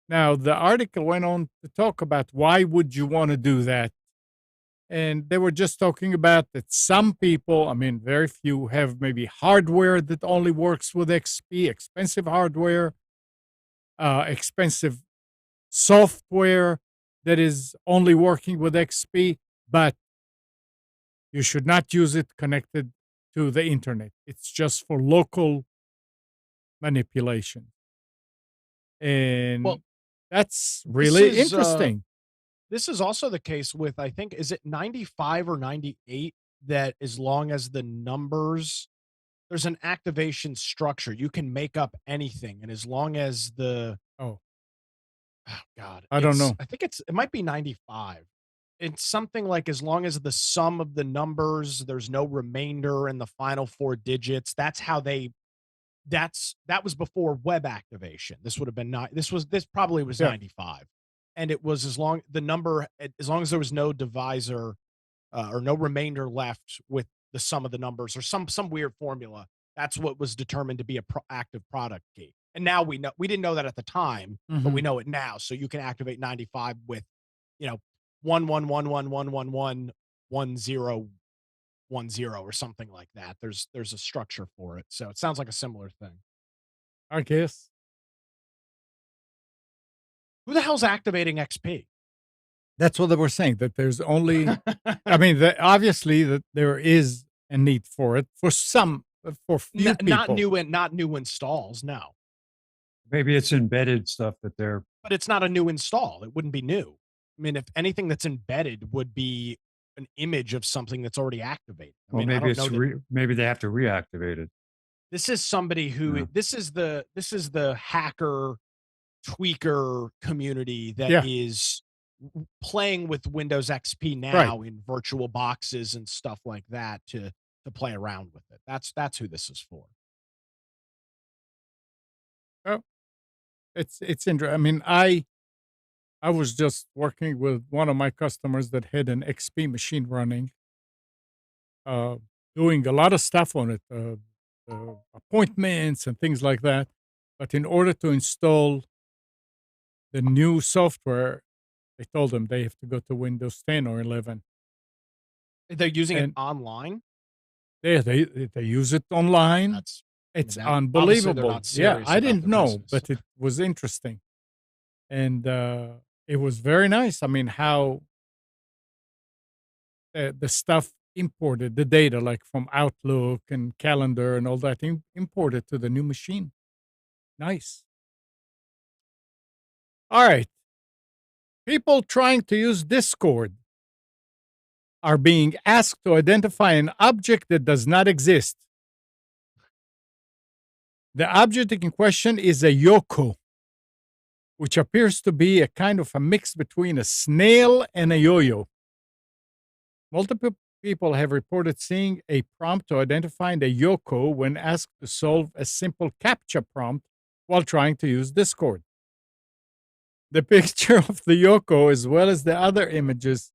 Now, the article went on to talk about why would you want to do that. And they were just talking about that some people, I mean, very few, have maybe hardware that only works with XP, expensive hardware, expensive software that is only working with XP, but you should not use it connected to the internet. It's just for local manipulation. And that's really interesting. This is also the case with, I think, is it 95 or 98, that as long as the numbers, there's an activation structure, you can make up anything. And as long as oh God, I don't know. I think it might be 95. It's something like, as long as the sum of the numbers, there's no remainder in the final 4 digits. That's how that was before web activation. This would have been this probably was 95. And it was as long as there was no divisor or no remainder left with the sum of the numbers, or some weird formula. That's what was determined to be a active product key. And now we didn't know that at the time, but we know it now. So you can activate 95 with, 11111111010 or something like that. There's a structure for it. So it sounds like a similar thing. I guess. Who the hell's activating XP? That's what they were saying, that there's only, I mean, obviously that there is a need for it for few people. Not new installs, no. Maybe it's embedded stuff that they're. But it's not a new install. It wouldn't be new. I mean, if anything that's embedded would be an image of something that's already activated. Maybe they have to reactivate it. This is somebody who this is the hacker tweaker community that is playing with Windows XP now in virtual boxes and stuff like that to play around with it. That's who this is for. Oh, it's interesting. I mean, I was just working with one of my customers that had an XP machine running, doing a lot of stuff on it, appointments and things like that. But in order to install the new software, they told them they have to go to Windows 10 or 11. They're using it online? They use it online. It's unbelievable. Yeah, I didn't know, but it was interesting. And it was very nice. I mean, how the stuff imported, the data like from Outlook and Calendar and all that imported to the new machine. Nice. All right. People trying to use Discord are being asked to identify an object that does not exist. The object in question is a yoko, which appears to be a kind of a mix between a snail and a yo-yo. Multiple people have reported seeing a prompt to identify the yoko when asked to solve a simple CAPTCHA prompt while trying to use Discord. The picture of the yoko, as well as the other images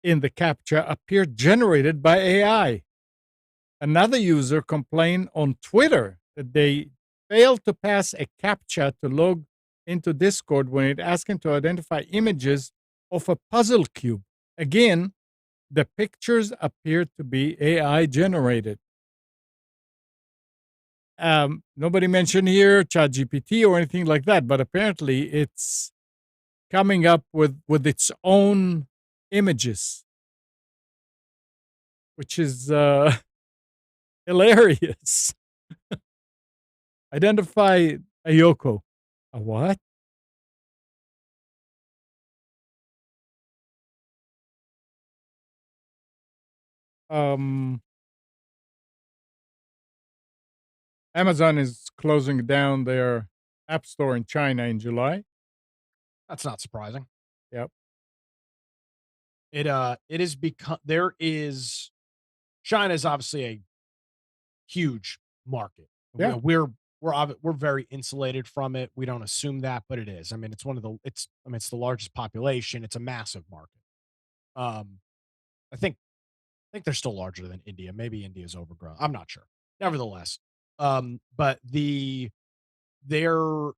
in the CAPTCHA, appear generated by AI. Another user complained on Twitter that they failed to pass a CAPTCHA to log into Discord when it asked him to identify images of a puzzle cube. Again, the pictures appear to be AI generated. Nobody mentioned here ChatGPT or anything like that, but apparently it's coming up with its own images, which is hilarious. Identify a yoko. A what? Amazon is closing down their app store in China in July. That's not surprising. Yep. It is because China is obviously a huge market. Yeah. We're very insulated from it. We don't assume that, but it is. I mean, it's the largest population. It's a massive market. I think they're still larger than India. Maybe India's overgrown. I'm not sure. Nevertheless, but their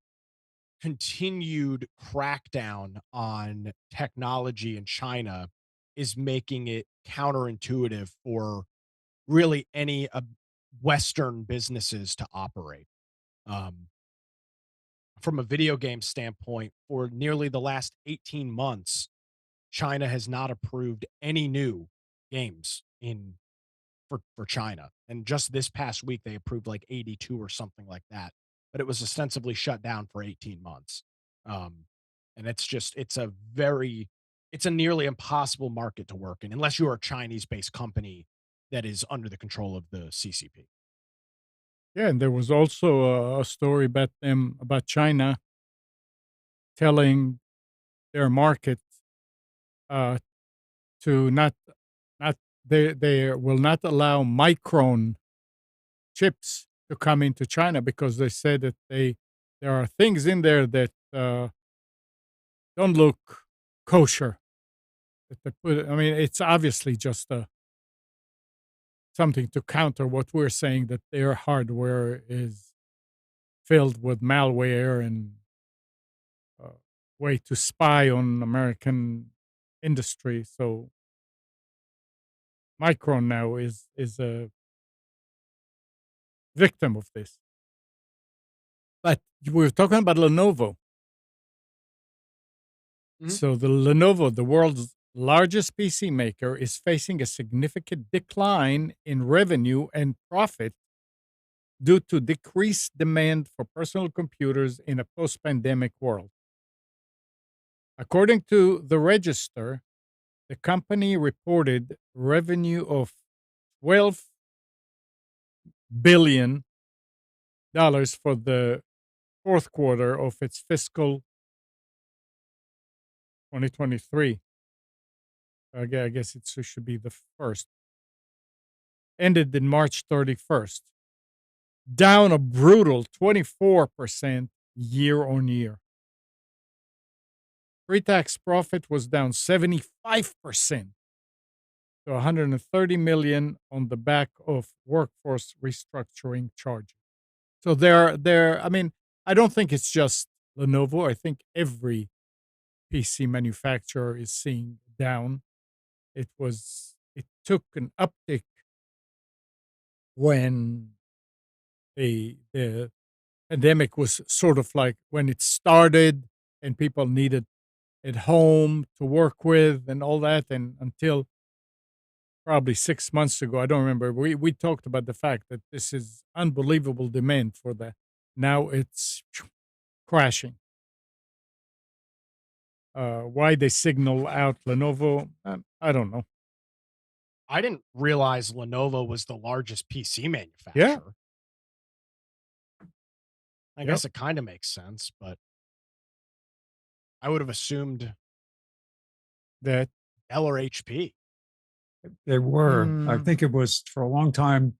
continued crackdown on technology in China is making it counterintuitive for really any Western businesses to operate. From a video game standpoint, for nearly the last 18 months, China has not approved any new games for China. And just this past week, they approved like 82 or something like that. But it was ostensibly shut down for 18 months. And it's a nearly impossible market to work in unless you're a Chinese-based company that is under the control of the CCP. Yeah, and there was also a story about China telling their market to not they will not allow micron chips to come into China because they said that there are things in there that don't look kosher. That they put, I mean, it's obviously just something to counter what we're saying, that their hardware is filled with malware and way to spy on American industry. So Micron now is a victim of this. But we were talking about Lenovo. Mhm. So the Lenovo, the world's largest PC maker, is facing a significant decline in revenue and profit due to decreased demand for personal computers in a post-pandemic world. According to the Register, the company reported revenue of $12 billion for the fourth quarter of its fiscal 2023. I guess it should be the first. Ended in March 31st. Down a brutal 24% year on year. Pre-tax profit was down 75% to $130 million on the back of workforce restructuring charges. So I mean, I don't think it's just Lenovo. I think every PC manufacturer is seeing down. It took an uptick when the pandemic was sort of like when it started and people needed at home to work with and all that, and until probably 6 months ago. I don't remember. We talked about the fact that this is unbelievable demand for that. Now it's crashing. Why they signal out Lenovo? I don't know. I didn't realize Lenovo was the largest PC Yeah. manufacturer. I Yep. guess it kind of makes sense, but I would have assumed That Dell or HP. They were. I mm, think it was for a long time.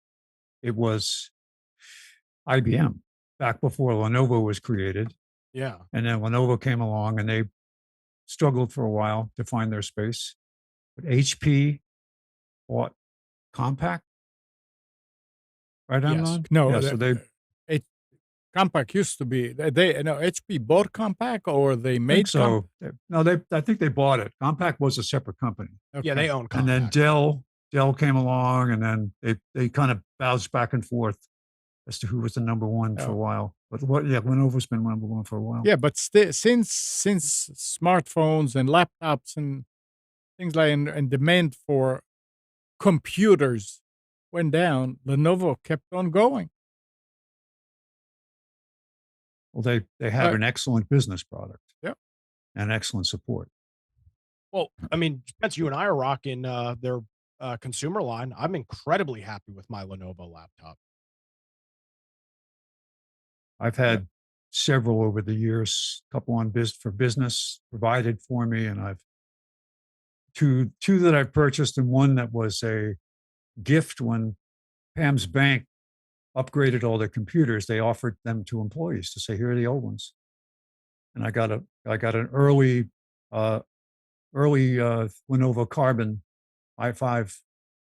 It was IBM back before Lenovo was created, Yeah. and then Lenovo came along, and they struggled for a while to find their space. But HP bought Compaq, right, Yes. Amnon? no, Yeah. So they it Compaq used to be they no HP bought Compaq or they think made so. No, they. I think they bought it. Compaq was a separate company, Yeah, Okay. they own and then Compaq. Dell came along, and then they kind of bounced back and forth as to who was the number one for a Oh. while. But what? Yeah, Lenovo's been number one for a while. Yeah, but since smartphones and laptops and things like and demand for computers went down, Lenovo kept on going. Well, they have Uh, an excellent business product Yep. and excellent support. Well, I mean, Spence, you and I are rocking their consumer line. I'm incredibly happy with my Lenovo laptop. I've Yeah. had several over the years, a couple on for business provided for me, and I've two that I've purchased, and one that was a gift when Pam's bank upgraded all their computers. They offered them to employees to say, "Here are the old ones," and I got an uh, early Lenovo Carbon i5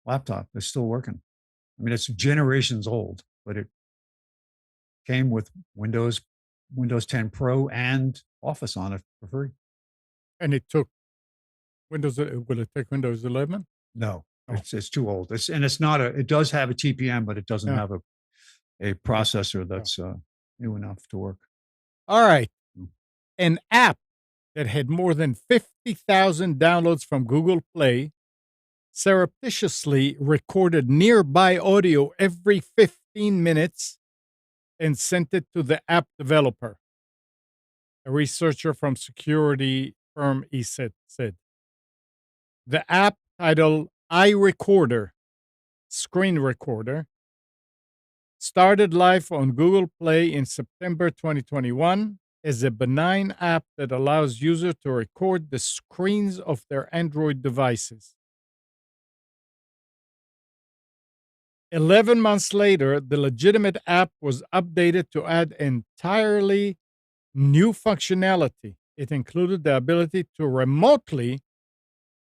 laptop. It's still working. I mean, it's generations old, but it came with Windows 10 Pro and Office on it for free. And it took Windows. Will it take Windows 11? No, Oh, it's too old. It's not a. It does have a TPM, but it doesn't yeah. have a Okay. processor Yeah. that's new enough to work. All right. Mm. An app that had more than 50,000 downloads from Google Play surreptitiously recorded nearby audio every 15 minutes and sent it to the app developer. A researcher from security firm ESET said. The app titled iRecorder, screen recorder, started live on Google Play in September 2021 as a benign app that allows users to record the screens of their Android devices. 11 months later, the legitimate app was updated to add entirely new functionality. It included the ability to remotely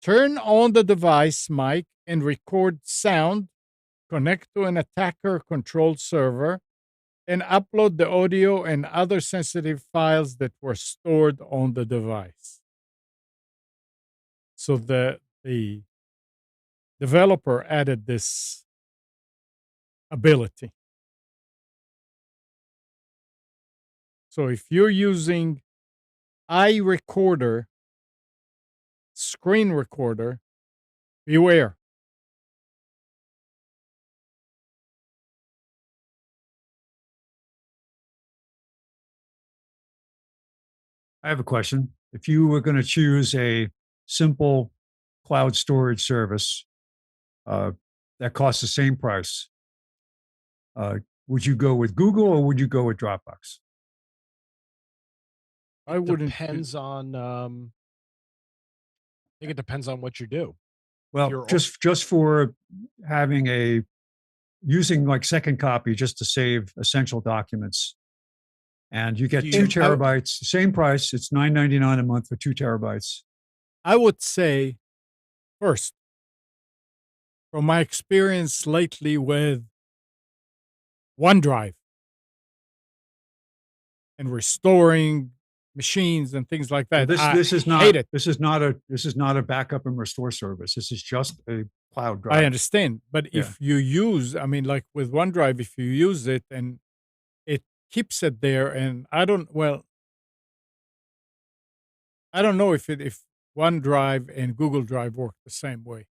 turn on the device mic and record sound, connect to an attacker controlled server, and upload the audio and other sensitive files that were stored on the device. So the developer added this ability. So if you're using iRecorder screen recorder, beware. I have a question. If you were going to choose a simple cloud storage service uh, that costs the same price, uh, would you go with Google or would you go with Dropbox? I It wouldn't. depends on I think it depends on what you do. If Well, you're just for having a using like second copy just to save essential documents, and you do get two you terabytes, same price. It's $9.99 a month for 2 terabytes. I would say first, from my experience lately with OneDrive and restoring machines and things like Well, that, I this is hate not it. this is not a backup and restore service. This is just a cloud I drive. understand, but Yeah. if you use, I mean, like with OneDrive, if you use it and it keeps it there, and I don't know if OneDrive and Google Drive work the same way.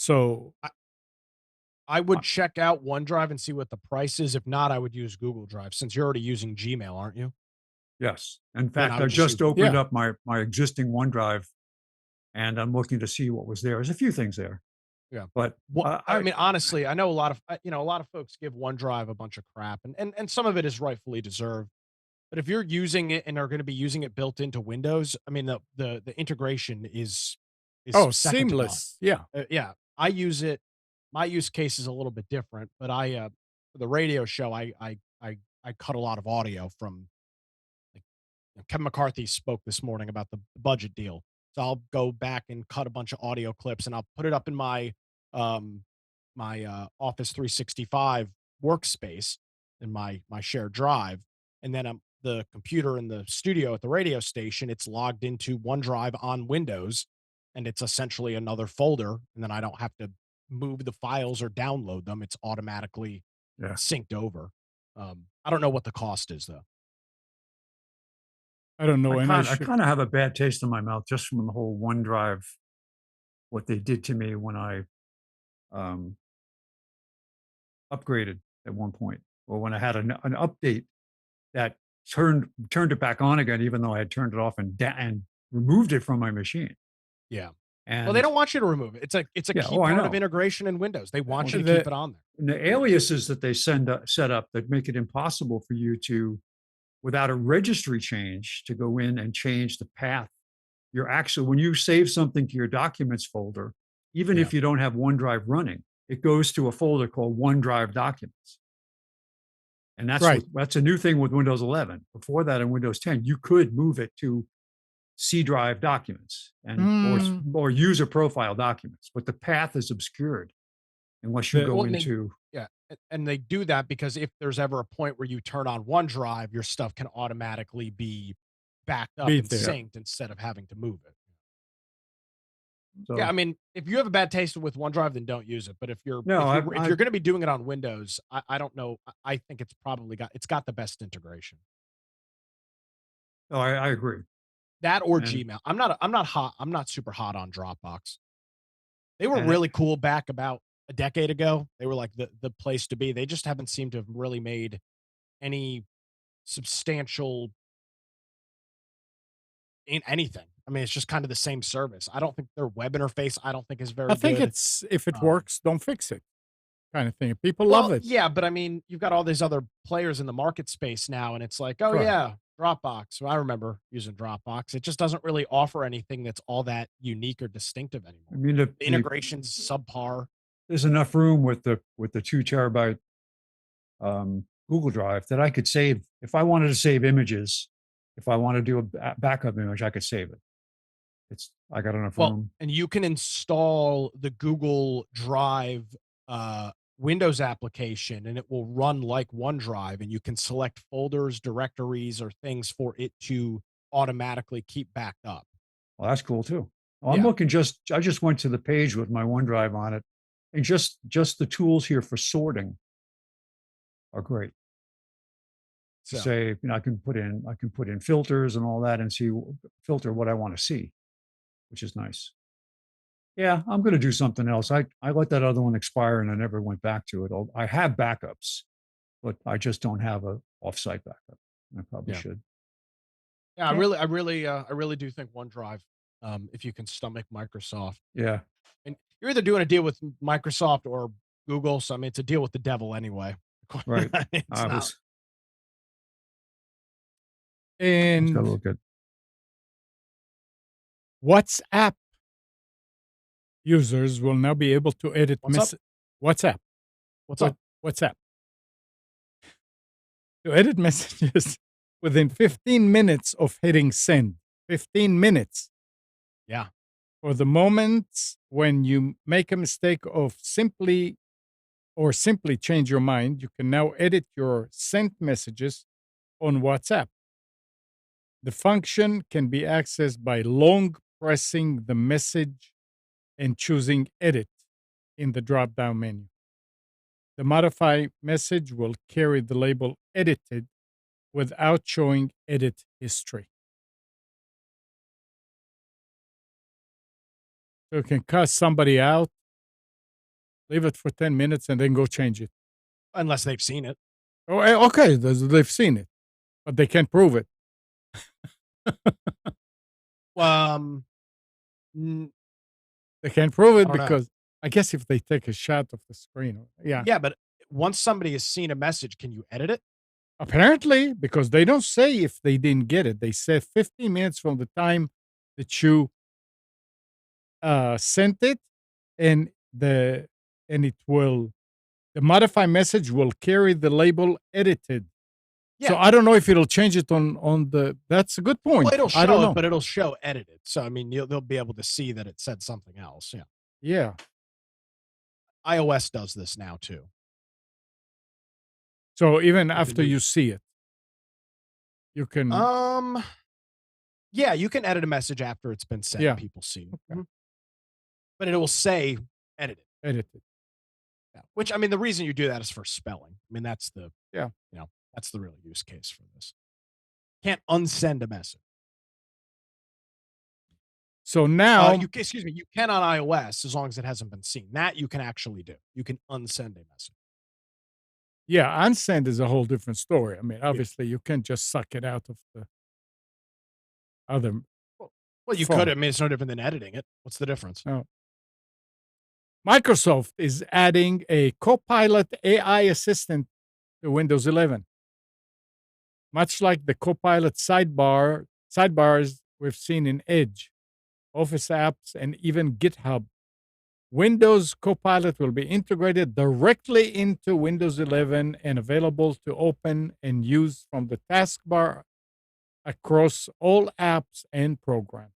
So I would check out OneDrive and see what the price is. If not, I would use Google Drive since you're already using Gmail, aren't you? Yes. In Then I fact, I would just just use opened up my existing OneDrive, and I'm looking to see what was there. There's a few things there, yeah. but I mean, honestly, I know a lot of a lot of folks give OneDrive a bunch of crap, and some of it is rightfully deserved. But if you're using it and are going to be using it built into Windows, I mean, the integration is oh, second to none. seamless. Yeah. Yeah, I use it. My use case is a little bit different, but for the radio show, I cut a lot of audio from like Kevin McCarthy spoke this morning about the budget deal. So I'll go back and cut a bunch of audio clips and I'll put it up in my um Office 365 workspace in my shared drive. And then the computer in the studio at the radio station, it's logged into OneDrive on Windows and it's essentially another folder. And then I don't have to move the files or download them. It's automatically yeah. synced over. I don't know what the cost is though. I don't know. And I kind of have a bad taste in my mouth just from the whole OneDrive, what they did to me when I um, upgraded at one point, or when I had an update that turned it back on again, even though I had turned it off and removed it from my machine. Yeah. Well, they And don't want you to remove it. It's a yeah, key oh, I part of know. integration in Windows. They want you to the- keep it on there. And the aliases that they set up that make it impossible for you to, without a registry change, to go in and change the path. You're actually, when you save something to your documents folder, even Yeah. if you don't have OneDrive running, it goes to a folder called OneDrive Documents. And Right. that's a new thing with Windows 11. Before that, in Windows 10, you could move it to C drive documents or user profile documents, but the path is obscured unless you The- go Well, into. yeah, and they do that because if there's ever a point where you turn on OneDrive, your stuff can automatically be backed up Be and there. synced instead of having to move it. So, Yeah, I mean, if you have a bad taste with OneDrive, then don't use it. But no, if you're going to be doing it on Windows, I don't know. I think it's probably got the best integration. I agree. That or And, Gmail. I'm not super hot on Dropbox. They were and really cool back about a decade ago. They were like the place to be. They just haven't seemed to have really made any substantial in anything. I mean, it's just kind of the same service. I don't think their web interface, I don't think is very I think good. it's if it Um, works, don't fix it, kind of thing. People love it. yeah, but I mean, you've got all these other players in the market space now, and it's like, oh Sure. yeah, Dropbox. So I remember using Dropbox. It just doesn't really offer anything that's all that unique or distinctive I anymore. mean, The integration's subpar. there's enough room with the 2 terabyte Google Drive that I could save if I wanted to save images. If I want to do a backup image, I could save it. I got enough Well, room. and you can install the Google Drive Windows application and it will run like OneDrive and you can select folders, directories, or things for it to automatically keep backed up. Well, that's cool too. Well, Yeah. I just went to the page with my OneDrive on it, and just the tools here for sorting are great. To So say, I can put in filters and all that and filter what I want to see, which is nice. Yeah, I'm going to do something else. I let that other one expire and I never went back to it. I have backups, but I just don't have a offsite backup. I probably Yeah. should. yeah, Yeah. I really do think OneDrive, if you can stomach Microsoft. Yeah. And you're either doing a deal with Microsoft or Google. So I mean it's a deal with the devil anyway. Right. It's I not. was got a And little good. WhatsApp users will now be able to edit What's up? WhatsApp. What's up? WhatsApp. To edit messages within 15 minutes of hitting send. 15 minutes. Yeah. For the moments when you make a mistake of simply change your mind, you can now edit your sent messages on WhatsApp. The function can be accessed by long pressing the message and choosing edit in the drop down menu. The modify message will carry the label edited without showing edit history. So it can cuss somebody out Leave it for 10 minutes and then go change it. Unless they've seen it. Oh, okay, they've seen it, but they can't prove it. N- They can't prove I it don't know. because I guess if they take a shot of the screen, yeah. Yeah, but once somebody has seen a message, can you edit it? Apparently, because they don't say if they didn't get it. They say 15 minutes from the time that you sent it, and it will the modified message will carry the label edited. So Yeah. I don't know if it'll change it on the. That's a good point. Well, it'll I don't show it, know. but it'll show edited. So I mean, they'll be able to see that it said something else. Yeah. Yeah. iOS does this now too. So even With the after new- you see it, you can. Yeah, you can edit a message after it's been sent. Yeah. And people see it. Okay. But it will say edited. Edited. Yeah. Which I mean, the reason you do that is for spelling. I mean, that's the Yeah. that's the real use case for this. Can't unsend a message. So now, Excuse me, you can on iOS as long as it hasn't been seen. That you can actually do. You can unsend a message. yeah, unsend is a whole different story. I mean, obviously, you can't just suck it out of the other. Well, you phone. could. I mean, it's no different than editing it. What's the difference? Oh. Microsoft is adding a CoPilot AI assistant to Windows 11. Much like the CoPilot sidebars we've seen in Edge, Office apps, and even GitHub, Windows Copilot will be integrated directly into Windows 11 and available to open and use from the taskbar across all apps and programs.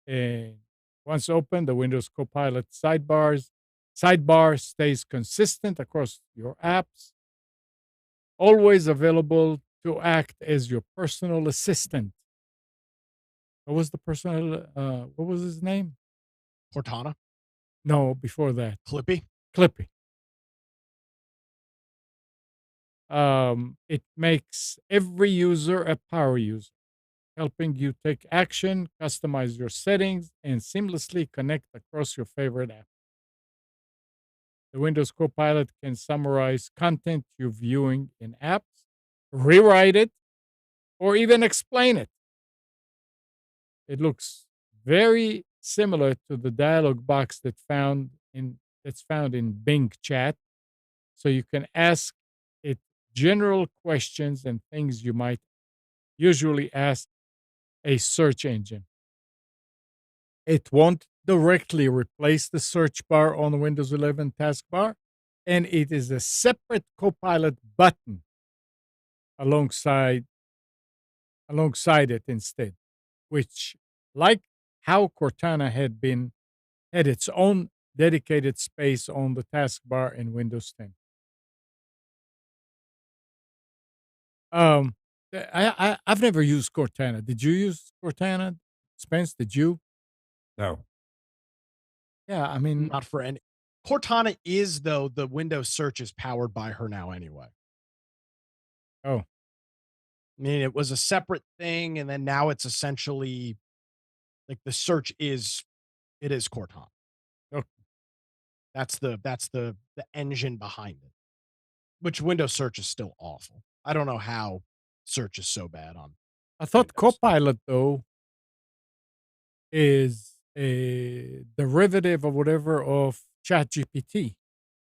And once open, the Windows Copilot sidebar stays consistent across your apps, always available to act as your personal assistant. What was his name? Cortana, No, before that. Clippy. Clippy. It makes every user a power user, helping you take action, customize your settings, and seamlessly connect across your favorite app. The Windows Copilot can summarize content you're viewing in apps, rewrite it, or even explain it. It looks very similar to the dialog box that's found in Bing Chat, so you can ask it general questions and things you might usually ask a search engine. It won't directly replace the search bar on the Windows 11 taskbar, and it is a separate Copilot button alongside it instead, which, like how Cortana had its own dedicated space on the taskbar in Windows 10. I've never used Cortana. Did you use Cortana, Spence? Did you? No. Yeah, I mean, Not for any. Cortana is, though, the Windows search is powered by her now anyway. oh, I mean, it was a separate thing, and then now it's essentially like the search is Cortana. okay. That's the engine behind it. Which Windows search is still awful. I don't know how search is so bad on. I thought Windows. Copilot though is a derivative or whatever of ChatGPT.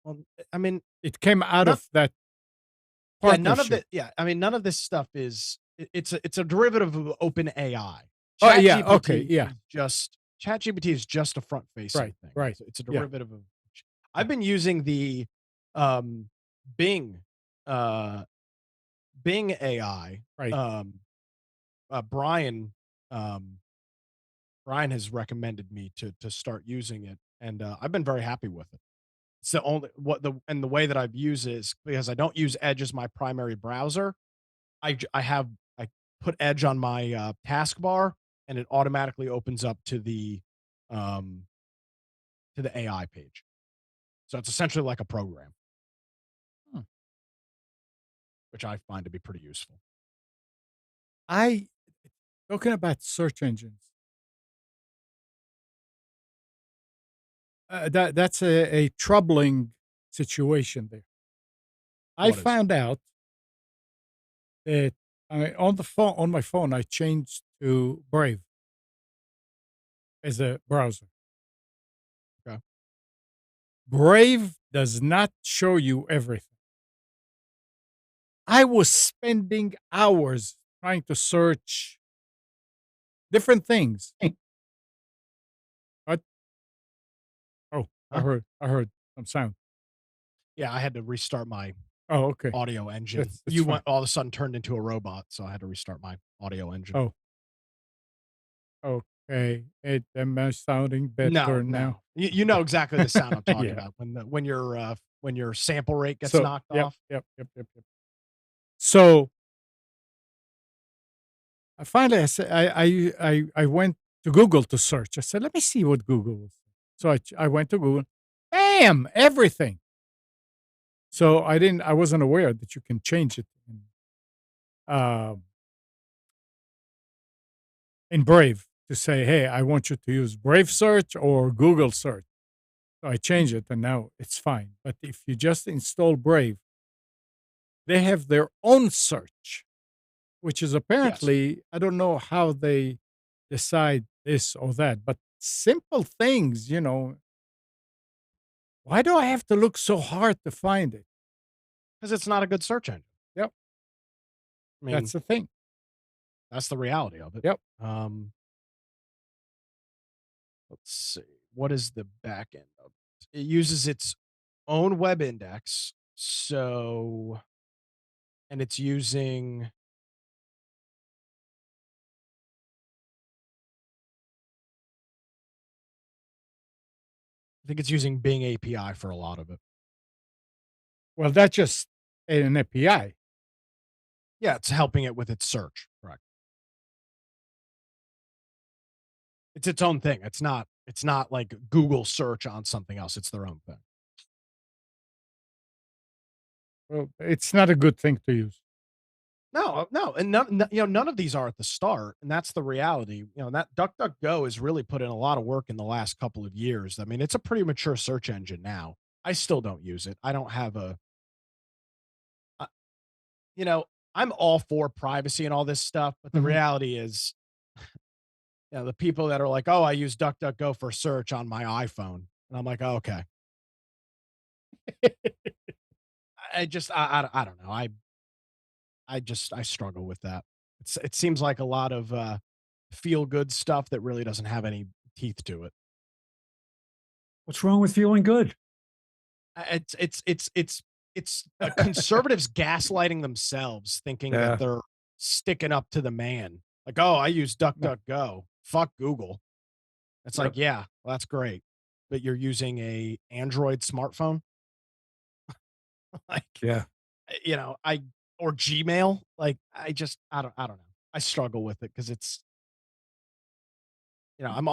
Well, I mean, It came out Not- of that yeah, partnership. none of the I mean, none of this stuff is. It's a derivative of Open AI. Oh, yeah, okay, yeah. ChatGPT is just a front facing Right, thing. right, It's a yeah. derivative of. I've been using the Bing Bing AI. Right. Brian Brian has recommended me to start using it, and I've been very happy with it. It's the only the way that I've used is because I don't use Edge as my primary browser. I put Edge on my taskbar, and it automatically opens up to the AI page. So it's essentially like a program, Hmm. which I find to be pretty useful. Talking about search engines. that's a troubling situation there. I What is? found out that on my phone, I changed to Brave as a browser. Okay. Brave does not show you everything. I was spending hours trying to search different things. What? Oh, Huh? I heard some sound. Yeah, I had to restart my Oh, okay. audio engine. That's You fine. went all of a sudden turned into a robot, so I had to restart my audio engine. Oh, okay. Am I sounding No, better now? you know exactly the sound I'm talking Yeah. about when your sample rate gets So, knocked yep, off. yep, yep, yep, yep. So I finally, I said, I went to Google to search. I said, let me see what Google was. So I went to Google. Bam, everything. So I wasn't aware that you can change it um, in Brave to say, hey, I want you to use Brave search or Google search. So I changed it and now it's fine. But if you just install Brave, they have their own search, which is Yes, apparently, I don't know how they decide this or that, but simple things, why do I have to look so hard to find it? because it's not a good search engine. Yep, I mean, that's the thing. that's the reality of it. Yep. Um, let's see. What is the back end of it? It uses its own web index. So, and it's using, I think it's using Bing API for a lot of it. Well, that's just an API. Yeah, it's helping it with its search. Correct. It's its own thing. It's not like Google search on something else. It's their own thing. Well, it's not a good thing to use. No, and none of these are at the start, and that's the reality. That DuckDuckGo has really put in a lot of work in the last couple of years. I mean, it's a pretty mature search engine now. I still don't use it. I don't have uh, you know, I'm all for privacy and all this stuff, but the Mhm. reality is, the people that are like, "Oh, I use DuckDuckGo for search on my iPhone," and I'm like, oh, "Okay." I don't know. I struggle with that. It seems like a lot of feel good stuff that really doesn't have any teeth to it. What's wrong with feeling good? It's conservatives gaslighting themselves, thinking that Yeah. they're sticking up to the man. Like, oh, I use No. DuckDuckGo. Fuck Google. It's Yep. like, yeah, well, that's great, but you're using a Android smartphone, like, Yeah. I or Gmail. Like, I don't know. I struggle with it because it's I'm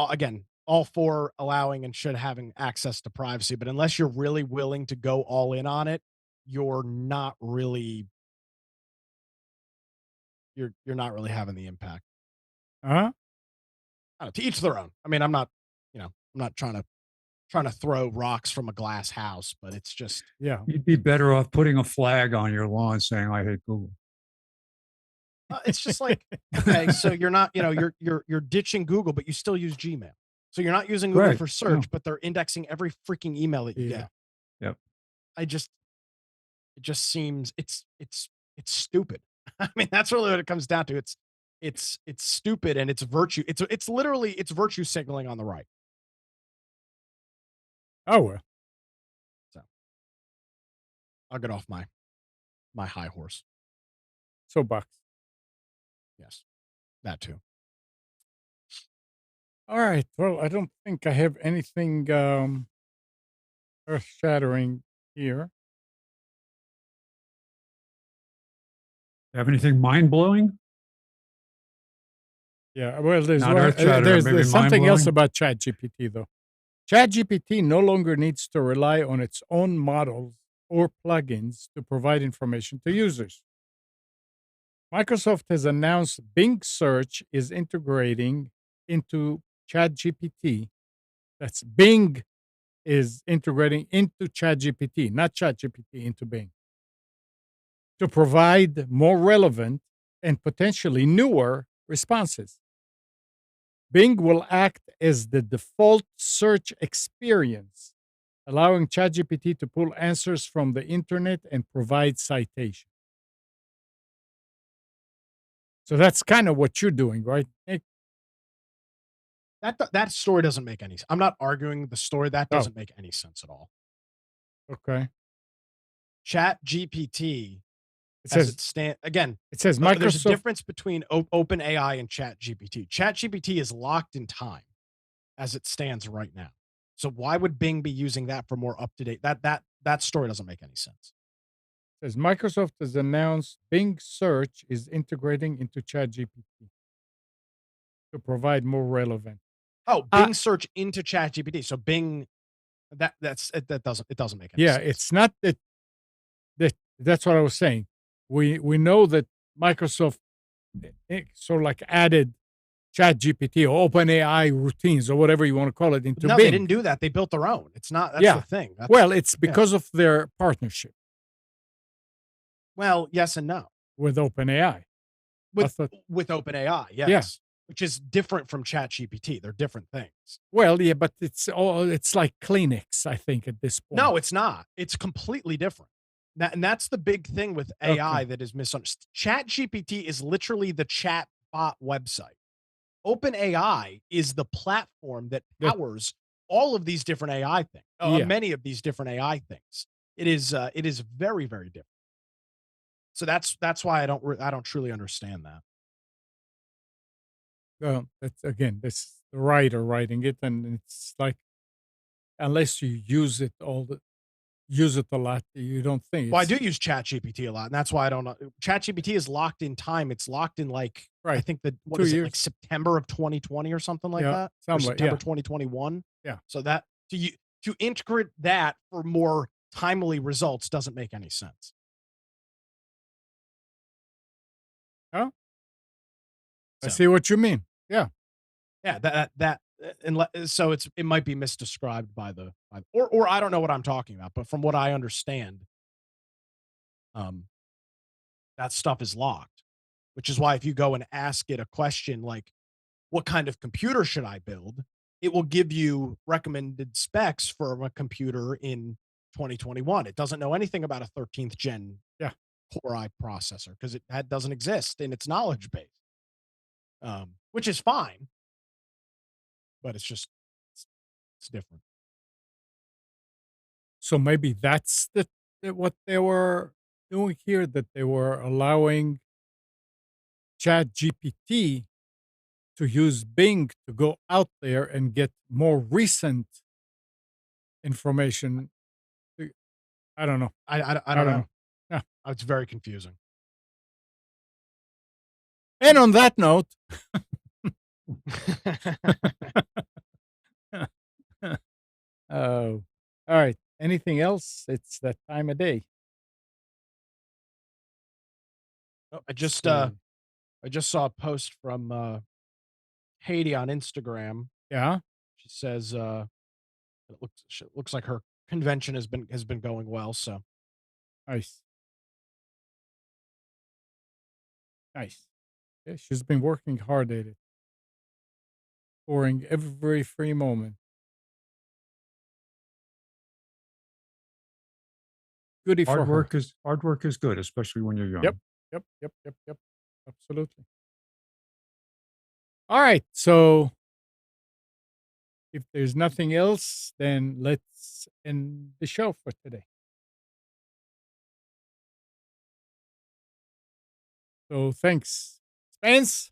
all for allowing and should having access to privacy, but unless you're really willing to go all in on it, you're not really you're not really having the impact. Uh-huh. I don't know, to each their own. I mean, I'm not trying to throw rocks from a glass house, but it's just Yeah. You'd be better off putting a flag on your lawn saying, I hate Google. it's just like, okay, so you're not, you're ditching Google, but you still use Gmail. So you're not using Google Right. for No. search, but they're indexing every freaking email that you Yeah. get. Yep. I just It just seems it's stupid. I mean, that's really what it comes down to. It's stupid and it's virtue. It's literally it's virtue signaling on the right. Oh, well. So I'll get off my high horse. Soapbox. Yes, that too. All right. Well, I don't think I have anything earth shattering here. Have anything mind blowing? Yeah. Well, Not earth shattering, maybe there's mind something else blowing. about ChatGPT though. ChatGPT no longer needs to rely on its own models or plugins to provide information to users. Microsoft has announced Bing Search is integrating into ChatGPT. That's Bing is integrating into ChatGPT, not ChatGPT, into Bing, to provide more relevant and potentially newer responses. Bing will act as the default search experience, allowing ChatGPT to pull answers from the internet and provide citations. So that's kind of what you're doing, right, Nick? That story doesn't make any sense. I'm not arguing the story. That doesn't make any sense at all. Okay. Chat GPT, It says, again, it says there's a Microsoft. difference between OpenAI and Chat GPT. Chat GPT is locked in time as it stands right now. So why would Bing be using that for more up-to-date? That story doesn't make any sense. Says Microsoft has announced Bing search is integrating into ChatGPT to provide more relevant. Oh, Bing search into ChatGPT. So Bing, that doesn't make any sense. Yeah, it's not that that's what I was saying. We know that Microsoft sort of like added ChatGPT or OpenAI routines or whatever you want to call it into No, Bing. they didn't do that. They built their own. It's not. That's the thing. Well, it's because of their partnership. Well, yes and no. With OpenAI. With OpenAI, yes. Yeah. Which is different from ChatGPT. They're different things. Well, yeah, but it's like Kleenex, I think, at this point. No, it's not. It's completely different. And that's the big thing with AI that is misunderstood. ChatGPT is literally the chat bot website. OpenAI is the platform that powers all of these different AI things. Many of these different AI things. It is very, very different. So that's why I don't truly understand that. Well, that's again, this the writer writing it, and it's like unless you use it a lot, you don't think. Well, I do use ChatGPT a lot, and that's why I don't know. ChatGPT is locked in time. It's locked in I think what 2 is years. it, like September of 2020 or something like that? Or September 2021. Yeah. So that to integrate that for more timely results doesn't make any sense. Huh? I see what you mean. Yeah. Yeah, so it might be misdescribed or I don't know what I'm talking about, but from what I understand, that stuff is locked, which is why if you go and ask it a question like, what kind of computer should I build? It will give you recommended specs for a computer in 2021. It doesn't know anything about a 13th gen Core i processor because that doesn't exist in its knowledge base, which is fine, but it's different. So maybe that's what they were doing here, that they were allowing ChatGPT to use Bing to go out there and get more recent information. I don't know. I don't know. Yeah. It's very confusing. And on that note, oh, all right. Anything else? It's that time of day. Oh, I just saw a post from Haiti on Instagram. Yeah. She says it looks like her convention has been going well. So Nice. Yeah, she's been working hard at it, pouring every free moment. Goody for her. Hard work is good, especially when you're young. Yep. Absolutely. All right. So if there's nothing else, then let's end the show for today. So thanks, Spence.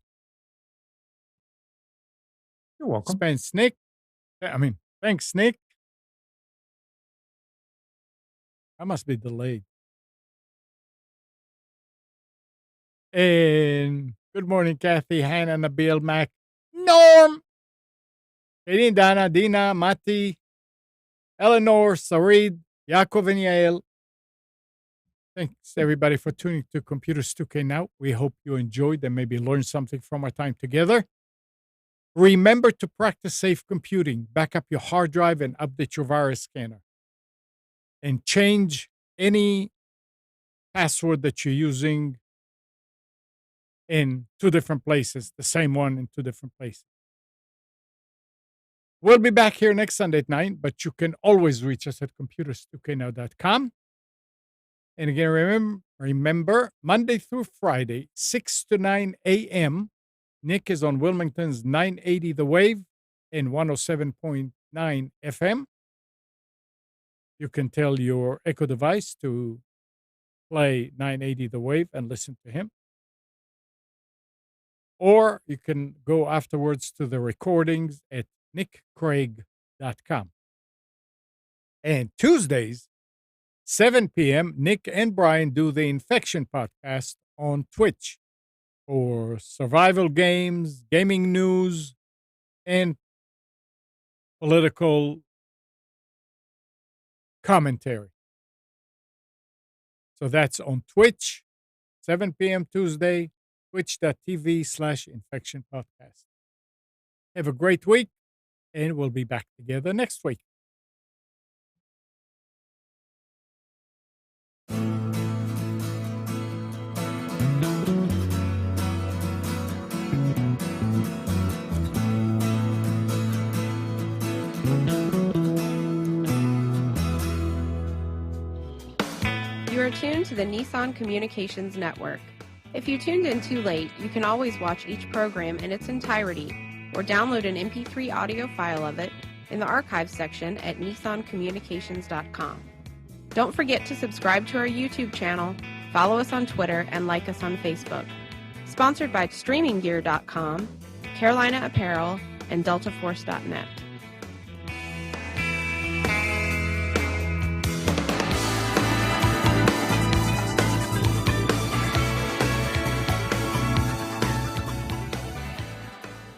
You're welcome. Spence, Nick. Thanks, Nick. I must be delayed. And good morning, Kathy, Hannah, Nabil, Mac, Norm, Katie, Dana, Dina, Mati, Eleanor, Sarid, Yaakov, and Yael. Thanks, everybody, for tuning to Computers 2K Now. We hope you enjoyed and maybe learned something from our time together. Remember to practice safe computing. Back up your hard drive and update your virus scanner. And change any password that you're using in 2 different places, the same one in 2 different places. We'll be back here next Sunday at 9, but you can always reach us at computers2know.com. And again, remember, Monday through Friday, 6 to 9 a.m., Nick is on Wilmington's 980 The Wave and 107.9 FM. You can tell your Echo device to play 980 The Wave and listen to him. Or you can go afterwards to the recordings at nickcraig.com. And Tuesdays, 7 p.m., Nick and Brian do the Infection Podcast on Twitch for survival games, gaming news, and political commentary. So that's on Twitch, 7 p.m. Tuesday, twitch.tv/Infection Podcast. Have a great week, and we'll be back together next week. You are tuned to the Nissan Communications Network. If you tuned in too late, you can always watch each program in its entirety or download an MP3 audio file of it in the archives section at nissancommunications.com. Don't forget to subscribe to our YouTube channel, follow us on Twitter, and like us on Facebook. Sponsored by StreamingGear.com, Carolina Apparel, and DeltaForce.net.